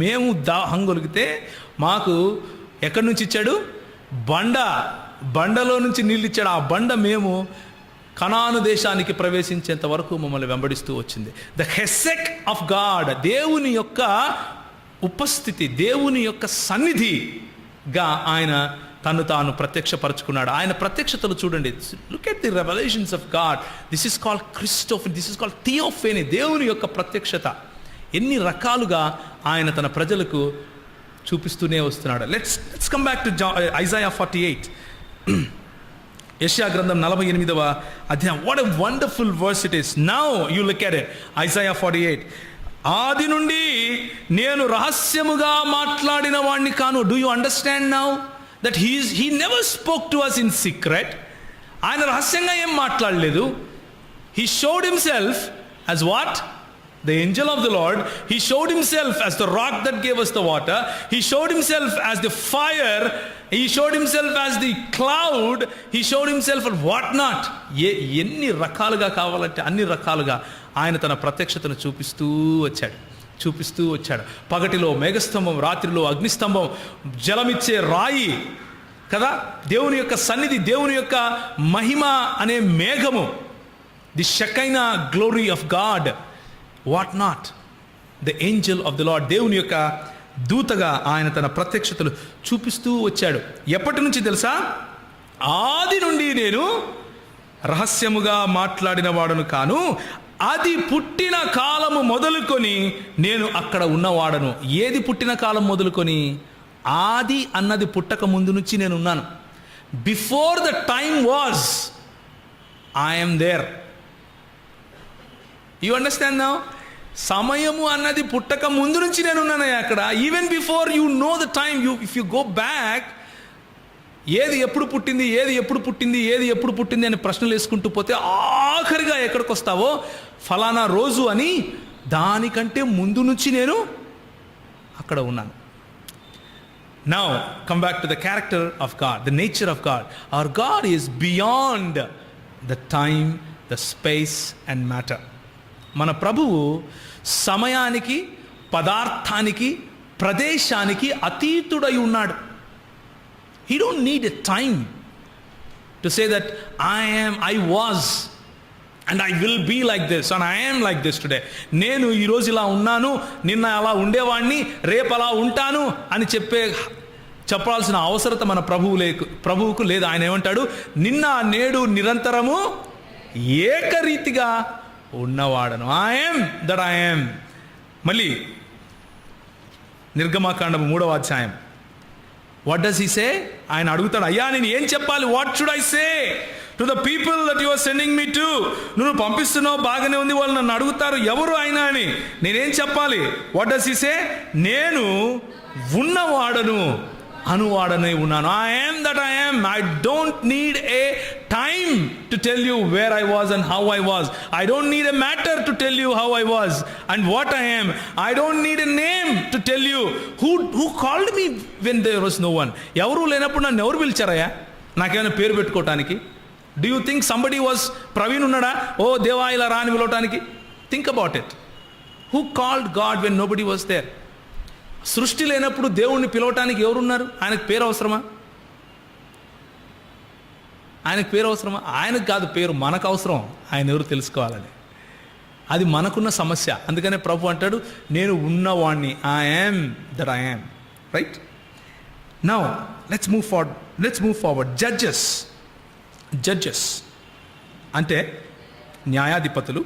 మేము దాహం కొలిగితే మాకు ఎక్కడి నుంచి ఇచ్చాడు? బండలో నుంచి నీళ్ళు ఇచ్చాడు. ఆ బండ మేము కనాను దేశానికి ప్రవేశించేంత వరకు మమ్మల్ని వెంబడిస్తూ వచ్చింది. ద హెసెక్ ఆఫ్ గాడ్, దేవుని యొక్క ఉపస్థితి, దేవుని యొక్క సన్నిధిగా ఆయన తను తాను ప్రత్యక్షపరచుకున్నాడు. ఆయన ప్రత్యక్షతలు చూడండి. Look at the revolutions of God. This is called christophany, this is called theophany. దేవుని యొక్క ప్రత్యక్షత ఎన్ని రకాలుగా ఆయన తన ప్రజలకు చూపిస్తూనే వస్తున్నాడు. Let's come back to Isaiah 48. యెషయా గ్రంథం 48వ అధ్యాయం. What a wonderful verse it is. Now you look at it. Isaiah 48. ఆది నుండి నేను రహస్యముగా మాట్లాడిన వాడిని కాను. Do you understand now that he never spoke to us in secret. ఆయన రహస్యంగా ఏం మాట్లాడలేదు. He showed himself as what? The angel of the Lord. He showed himself as the rock that gave us the water. He showed himself as the fire. He showed himself as the cloud. He showed himself as what not. ఎన్ని రకాలుగా కావాలంటే అన్ని రకాలుగా ఆయన తన ప్రత్యక్షతను చూపిస్తూ వచ్చాడు. పగటిలో మేఘస్తంభం, రాత్రిలో అగ్నిస్తంభం, జలమిచ్చే రాయి కదా, దేవుని యొక్క సన్నిధి, దేవుని యొక్క మహిమ అనే మేఘము, the shekinah glory of God. What not? The angel of the Lord. దేవుని యొక్క దూతగా ఆయన తన ప్రత్యక్షతలు చూపిస్తూ వచ్చాడు. ఎప్పటి నుంచి తెలుసా? ఆది నుండి నేను రహస్యముగా మాట్లాడిన వాడను కాను, అది పుట్టిన కాలము మొదలుకొని నేను అక్కడ ఉన్నవాడను. ఏది పుట్టిన కాలం మొదలుకొని? ఆది అన్నది పుట్టక ముందు నుంచి నేను ఉన్నాను. Before the time was, I am there. You understand now? సమయము అన్నది పుట్టక ముందు నుంచి నేను ఉన్నాను అక్కడ. Even before you know the time, if you go back, ఏది ఎప్పుడు పుట్టింది అని ప్రశ్నలు వేసుకుంటూ పోతే ఆఖరిగా ఎక్కడికి వస్తావో ఫలానా రోజు అని, దానికంటే ముందు నుంచి నేను అక్కడ ఉన్నాను. Now come back to the character of God, the nature of God. Our God is beyond the time, the space and matter. మన ప్రభువు సమయానికి, పదార్థానికి, ప్రదేశానికి అతీతుడై ఉన్నాడు. He don't need a time to say that I was and I will be like this and I am like this today. నేను ఈరోజు ఇలా ఉన్నాను, నిన్న అలా ఉండేవాడిని, రేపు అలా ఉంటాను అని చెప్పాల్సిన అవసరత మన ప్రభువుకు లేదు. ఆయన ఏమంటాడు? నిన్న నేడు నిరంతరము ఏకరీతిగా ఉన్నవాడను. I am that I am. మళ్ళీ నిర్గమకాండము 3వ అధ్యాయం. What does he say? ఆయన అడుగుతాడు, అయ్యా నేను ఏం చెప్పాలి? What should I say to the people that you are sending me to? నువ్వు పంపిస్తున్నావు, బాగానే ఉంది, వాళ్ళు నన్ను అడుగుతారు ఎవరు ఆయన అని, నేనేం చెప్పాలి? వాట్ డస్ హీ సే? నేను ఉన్నవాడను, అనువాడనే ఉన్నాను. I am that I am. I don't need a time to tell you where I was and how I was. I don't need a matter to tell you how I was and what I am. I don't need a name to tell you who called me when there was no one. ఎవరు లేనప్పుడు నన్ను ఎవరు పిలిచారయ్యా? నాకేమైనా పేరు పెట్టుకోవటానికి? Do you think somebody was Praveen ఉన్నాడా? ఓ దేవా ఇలా రా అని పిలవటానికి? Think about it. Who called God when nobody was there? సృష్టి లేనప్పుడు దేవుణ్ణి పిలవటానికి ఎవరున్నారు? ఆయనకు పేరు అవసరమా? ఆయనకు పేరు అవసరమా? ఆయనకు కాదు పేరు, మనకు అవసరం ఆయన ఎవరు తెలుసుకోవాలని. అది మనకున్న సమస్య. అందుకనే ప్రభు అంటాడు, నేను ఉన్నవాణ్ణి, I am that I am. Right now let's move forward. Judges అంటే న్యాయాధిపతులు,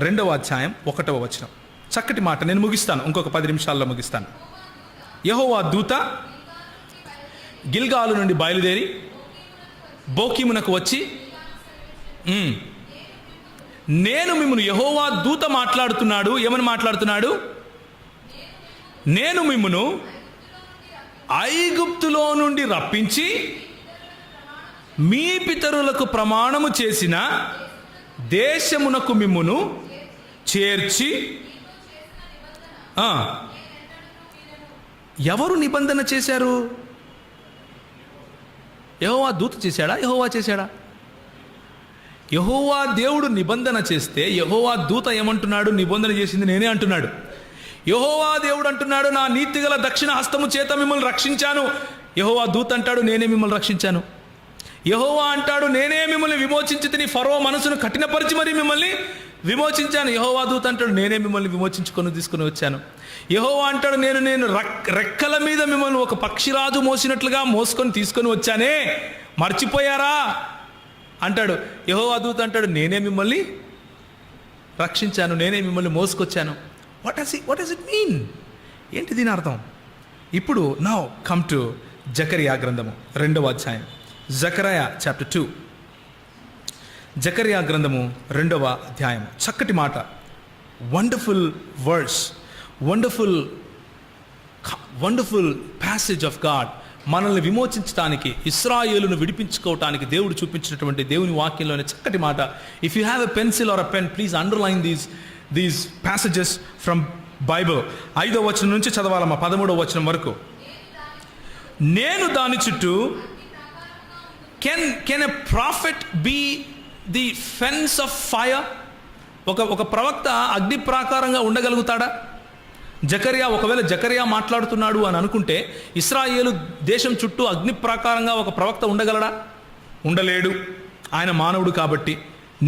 2వ అధ్యాయం 1వ వచనం. చక్కటి మాట, నేను ముగిస్తాను, ఇంకొక 10 నిమిషాల్లో ముగిస్తాను. యెహోవా దూత గిల్గాలు నుండి బయలుదేరి బోకీమునకు వచ్చి, నేను మిమ్మును, యెహోవా దూత మాట్లాడుతున్నాడు. ఏమని మాట్లాడుతున్నాడు? నేను మిమ్మును ఐగుప్తులో నుండి రప్పించి మీ పితరులకు ప్రమాణము చేసిన దేశమునకు మిమ్మును చేర్చి. ఎవరు నిబంధన చేశారు? యెహోవా దూత చేశాడా? యెహోవా చేశాడా? యెహోవా దేవుడు నిబంధన చేస్తే యెహోవా దూత ఏమంటున్నాడు? నిబంధన చేసింది నేనే అంటున్నాడు. యెహోవా దేవుడు అంటున్నాడు, నా నీతిగల దక్షిణ హస్తము చేత మిమ్మల్ని రక్షించాను. యెహోవా దూత అంటాడు, నేనే మిమ్మల్ని రక్షించాను. యెహోవా అంటాడు, నేనే మిమ్మల్ని విమోచించి తిని ఫరో మనసును కఠినపరిచి మరి మిమ్మల్ని విమోచించాను. యెహోవా దూత అంటాడు, నేనే మిమ్మల్ని విమోచించుకొని తీసుకుని వచ్చాను. యెహోవా అంటాడు, నేను రెక్కల మీద మిమ్మల్ని ఒక పక్షిరాజు మోసినట్లుగా మోసుకొని తీసుకొని వచ్చానే, మర్చిపోయారా అంటాడు. యెహోవా దూత అంటాడు, నేనే మిమ్మల్ని రక్షించాను, నేనే మిమ్మల్ని మోసుకొచ్చాను. What does it mean? ఏంటి దీని అర్థం? ఇప్పుడు నౌ కమ్ టు జకరియా గ్రంథము 2వ అధ్యాయం. జకరియా చాప్టర్ 2. జకరియా గ్రంథము 2వ అధ్యాయం. చక్కటి మాట, wonderful words, wonderful passage of God. మనల్ని విమోచించడానికి, ఇశ్రాయేలును విడిపించుకోవటానికి దేవుడు చూపించినటువంటి దేవుని వాక్యంలోని చక్కటి మాట. If you have a pencil are a pen, please underline these passages from Bible. 5వ వచనం నుంచి చదవాలమ్మా 13వ వచనం వరకు. నేను దాని చుట్టూ, can a prophet be the fence of fire? ఒక ప్రవక్త అగ్ని ప్రాకారంగా ఉండగలుగుతాడా? ఒకవేళ జకరియా మాట్లాడుతున్నాడు అని అనుకుంటే ఇశ్రాయేలు దేశం చుట్టూ అగ్ని ప్రాకారంగా ఒక ప్రవక్త ఉండగలడా? ఉండలేడు, ఆయన మానవుడు కాబట్టి.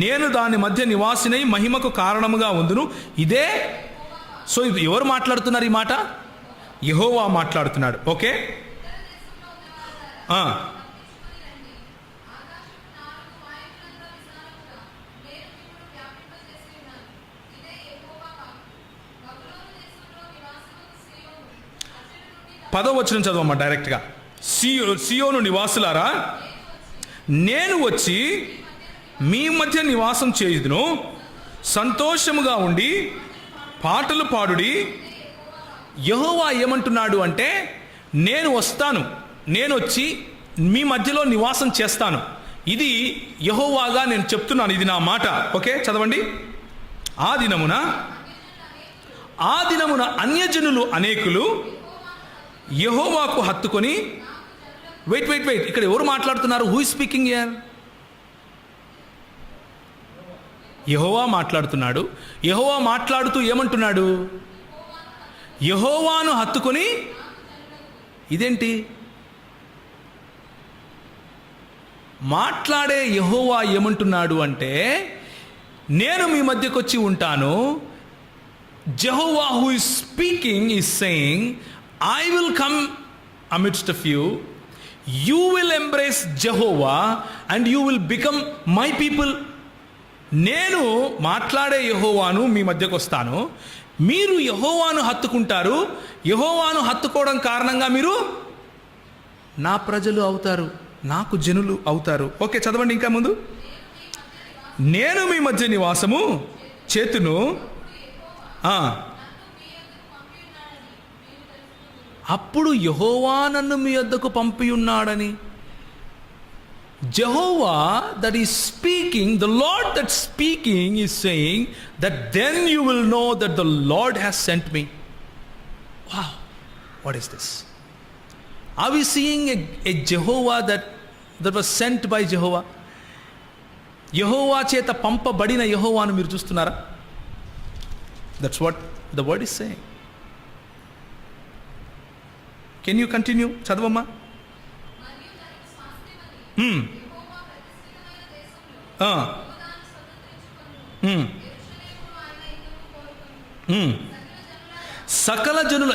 నేను దాని మధ్య నివాసినై మహిమకు కారణముగా ఉందును. ఇదే. సో ఎవరు మాట్లాడుతున్నారు ఈ మాట? యెహోవా మాట్లాడుతున్నాడు. ఓకే, పదో వచనం చదవమ్మా డైరెక్ట్గా. సియోను నివాసులారా, నేను వచ్చి మీ మధ్య నివాసం చేయుదును, సంతోషముగా ఉండి పాటలు పాడుడి. యెహోవా ఏమంటున్నాడు అంటే, నేను వస్తాను, నేను వచ్చి మీ మధ్యలో నివాసం చేస్తాను. ఇది యెహోవాగా నేను చెప్తున్నాను, ఇది నా మాట. ఓకే, చదవండి. ఆ దినమున అన్యజనులు అనేకులు యెహోవాకు హత్తుకొని. వెయిట్, ఇక్కడ ఎవరు మాట్లాడుతున్నారు? Who is speaking here? యెహోవా మాట్లాడుతున్నాడు. యెహోవా మాట్లాడుతూ ఏమంటున్నాడు? యెహోవాను హత్తుకొని. ఇదేంటి? మాట్లాడే యెహోవా ఏమంటున్నాడు అంటే, నేను మీ మధ్యకు వచ్చి ఉంటాను. Jehovah who is speaking is saying, I will come amidst of you. You will embrace Jehovah and you will become my people. నేను మాట్లాడే యెహోవాను మీ మధ్యకు వస్తాను, మీరు యెహోవాను హత్తుకుంటారు. యెహోవాను హత్తుకోవడం కారణంగా మీరు నా ప్రజలు అవుతారు, నాకు జనులు అవుతారు. ఓకే, చదవండి ఇంకా ముందు. నేను మీ మధ్య నివాసము చేతును. అప్పుడు యెహోవా నన్ను మీ వద్దకు పంపి ఉన్నాడని. Jehovah that is speaking, the Lord that's speaking is saying that then you will know that the Lord has sent me. Wow, what is this? Are we seeing a Jehovah that that was sent by యెహోవా. యెహోవా చేత పంపబడిన యెహోవాను మీరు చూస్తున్నారా? That's what the word is saying. Can you continue? చదవమ్మా. సకల జనుల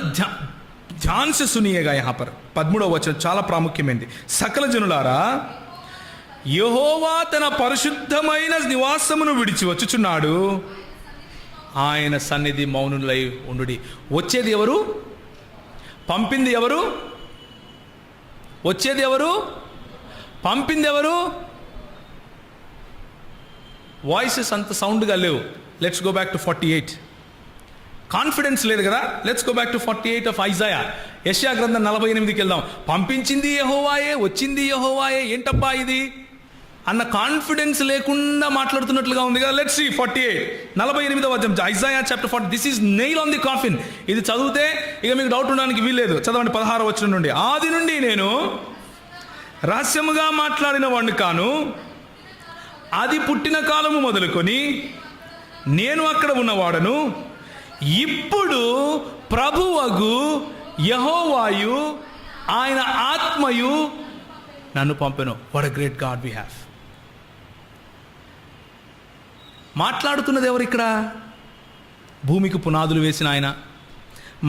ధ్యాన్ से सुनिएगा यहाँ पर 13వ వచనం చాలా ప్రాముఖ్యమైనది. సకల జనులారా, యెహోవా తన పరిశుద్ధమైన నివాసమును విడిచి వచ్చుచున్నాడు, ఆయన సన్నిధి మౌనులై ఉండుడి. వచ్చేది ఎవరు? పంపింది ఎవరు? వచ్చేది ఎవరు? పంపింది ఎవరు? వాయిసెస్ అంత సౌండ్గా లేవు. Let's go back to 48. Confidence లేదు కదా. Let's go back to 48 of Isaiah. యెషయా గ్రంథం 48కి వెళ్దాం. పంపించింది యెహోవాయే, వచ్చింది యెహోవాయే, ఏంటబ్బా ఇది అన్న కాన్ఫిడెన్స్ లేకుండా మాట్లాడుతున్నట్లుగా ఉంది కదా. లెట్స్ సీ 48, 48వ అధ్యాయం Isaiah chapter 40. This is nail on the coffin. ఇది చదివితే ఇక మీకు డౌట్ ఉండడానికి వీల్లేదు. చదవండి 16వ వచనం నుండి. ఆది నుండి నేను రహస్యముగా మాట్లాడిన వాడిని కాను, అది పుట్టిన కాలము మొదలుకొని నేను అక్కడ ఉన్నవాడను, ఇప్పుడు ప్రభువగు యెహోవాయు ఆయన ఆత్మయు నన్ను పంపెను. What a great God we have. మాట్లాడుతున్నది ఎవరు ఇక్కడ? భూమికి పునాదులు వేసిన ఆయన.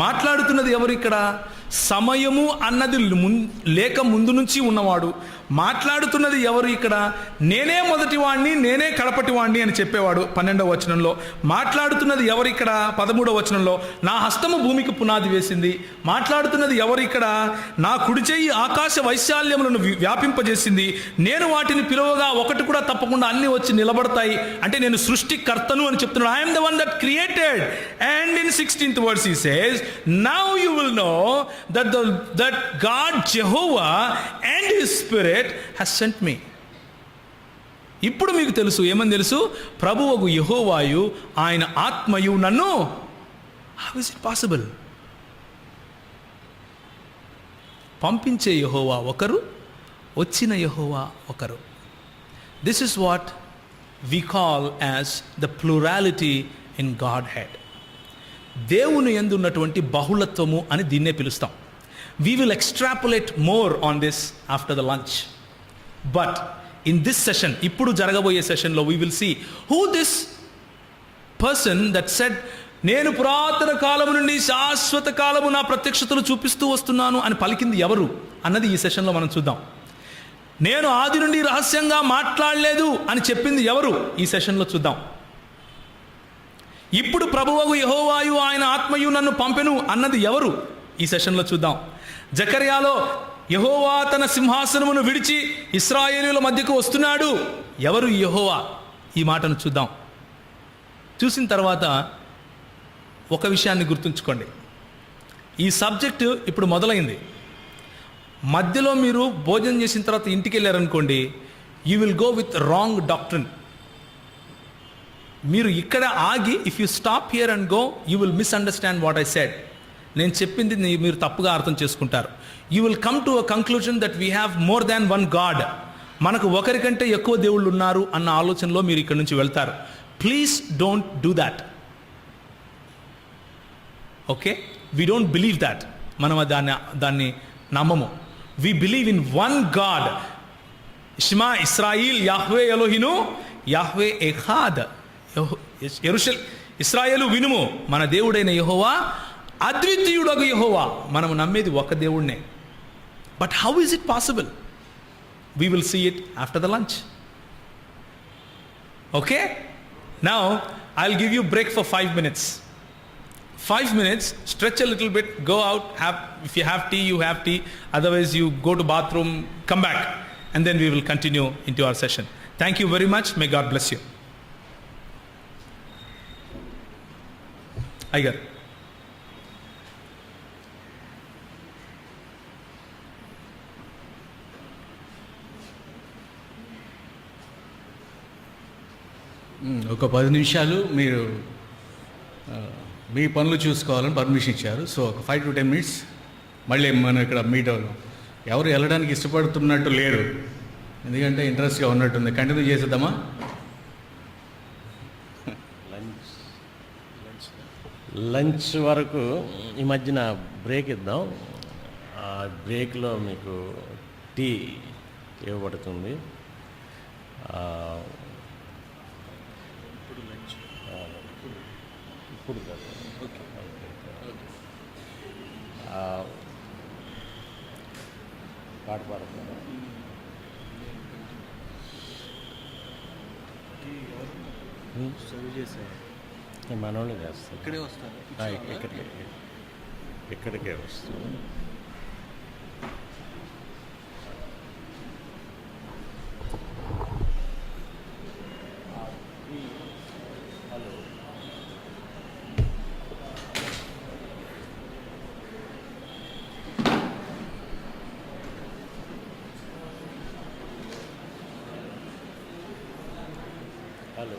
మాట్లాడుతున్నది ఎవరు ఇక్కడ? సమయము అన్నది లేక ముందు నుంచి ఉన్నవాడు. మాట్లాడుతున్నది ఎవరు ఇక్కడ? నేనే మొదటి వాణ్ణి, నేనే కడపటి వాణ్ణి అని చెప్పేవాడు 12వ వచనంలో. మాట్లాడుతున్నది ఎవరు ఇక్కడ? 13వ వచనంలో నా హస్తము భూమికి పునాది వేసింది. మాట్లాడుతున్నది ఎవరు ఇక్కడ? నా కుడి చెయ్యి ఆకాశ వైశాల్యములను వ్యాపింపజేసింది. నేను వాటిని పిలువగా ఒకటి కూడా తప్పకుండా అన్ని వచ్చి నిలబడతాయి. అంటే నేను సృష్టికర్తను అని చెప్తున్నాడు. I'm the one that created. And in 16th verse he says, now you will know that God Jehovah and his spirit has sent me. ఇప్పుడు మీకు తెలుసు. ఏమని తెలుసు? ప్రభువగు యెహోవాయు ఆయన ఆత్మయు నన్ను. How is it possible? పంపించే యెహోవా ఒకరు, వచ్చిన యెహోవా ఒకరు. This is what we call as the plurality in Godhead. దేవుని యందు ఉన్నటువంటి బహుళత్వము అని దీన్నే పిలుస్తాం. We will extrapolate more on this after the lunch. But in this session, ఇప్పుడు జరగబోయే సెషన్లో we will see who this person that said, నేను పురాతన కాలము నుండి శాశ్వత కాలము నా ప్రత్యక్షతలు చూపిస్తూ వస్తున్నాను అని పలికింది ఎవరు అన్నది ఈ సెషన్లో మనం చూద్దాం. నేను ఆది నుండి రహస్యంగా మాట్లాడలేదు అని చెప్పింది ఎవరు ఈ సెషన్లో చూద్దాం. ఇప్పుడు ప్రభువగు యెహోవాయు ఆయన ఆత్మయు నన్ను పంపెను అన్నది ఎవరు ఈ సెషన్లో చూద్దాం. జకర్యాలో యెహోవా తన సింహాసనమును విడిచి ఇశ్రాయేలీయుల మధ్యకు వస్తున్నాడు. ఎవరు యెహోవా? ఈ మాటను చూద్దాం. చూసిన తర్వాత ఒక విషయాన్ని గుర్తుంచుకోండి. ఈ సబ్జెక్టు ఇప్పుడు మొదలైంది. మధ్యలో మీరు భోజనం చేసిన తర్వాత ఇంటికి వెళ్ళారనుకోండి, you will go with wrong doctrine. మీరు ఇక్కడ ఆగి, if you stop here and go, you will misunderstand what I said. నేను చెప్పింది మీరు తప్పుగా అర్థం చేసుకుంటారు. You will come to a conclusion that we have more than one God. మనకు ఒకరికంటే ఎక్కువ దేవుళ్ళు ఉన్నారు అన్న ఆలోచనలో మీరు ఇక్కడ నుంచి వెళ్తారు. Please don't do that. Okay, we don't believe that. మనం దాన్ని నమ్మము. We believe in one God. షిమా ఇస్రాయిల్ యాహ్వే ఎలోహిను యాహ్వే ఎఖాద్. ఇశ్రాయేలు వినుము, మన దేవుడైన యెహోవా అద్వితీయుడగు యెహోవా. మనం నమ్మేది ఒక దేవుడినే. But how is it possible? We will see it after the lunch. Okay, now I will give you break for 5 minutes. 5 minutes, stretch a little bit, go out, if you have tea, you have tea. Otherwise, you go to bathroom, come back, and then we will continue into our session. Thank you very much. May God bless you. Aigar. ఒక 10 నిమిషాలు మీరు మీ పనులు చూసుకోవాలని పర్మిషన్ ఇచ్చారు. సో ఒక 5 to 10 minutes మళ్ళీ మనం ఇక్కడ మీట్ అవ్వడం. ఎవరు వెళ్ళడానికి ఇష్టపడుతున్నట్టు లేరు. ఎందుకంటే ఇంట్రెస్ట్గా ఉన్నట్టుంది. కంటిన్యూ చేసేద్దామా? లంచ్ వరకు ఈ మధ్యన బ్రేక్ ఇద్దాం. ఆ బ్రేక్లో మీకు టీ ఇవ్వబడుతుంది. ఇప్పుడు కాదు. పాట పాడుతున్నా. మనోళ్ళు చేస్తారు. ఇక్కడే వస్తారు. ఇక్కడికే వస్తుంది. హలో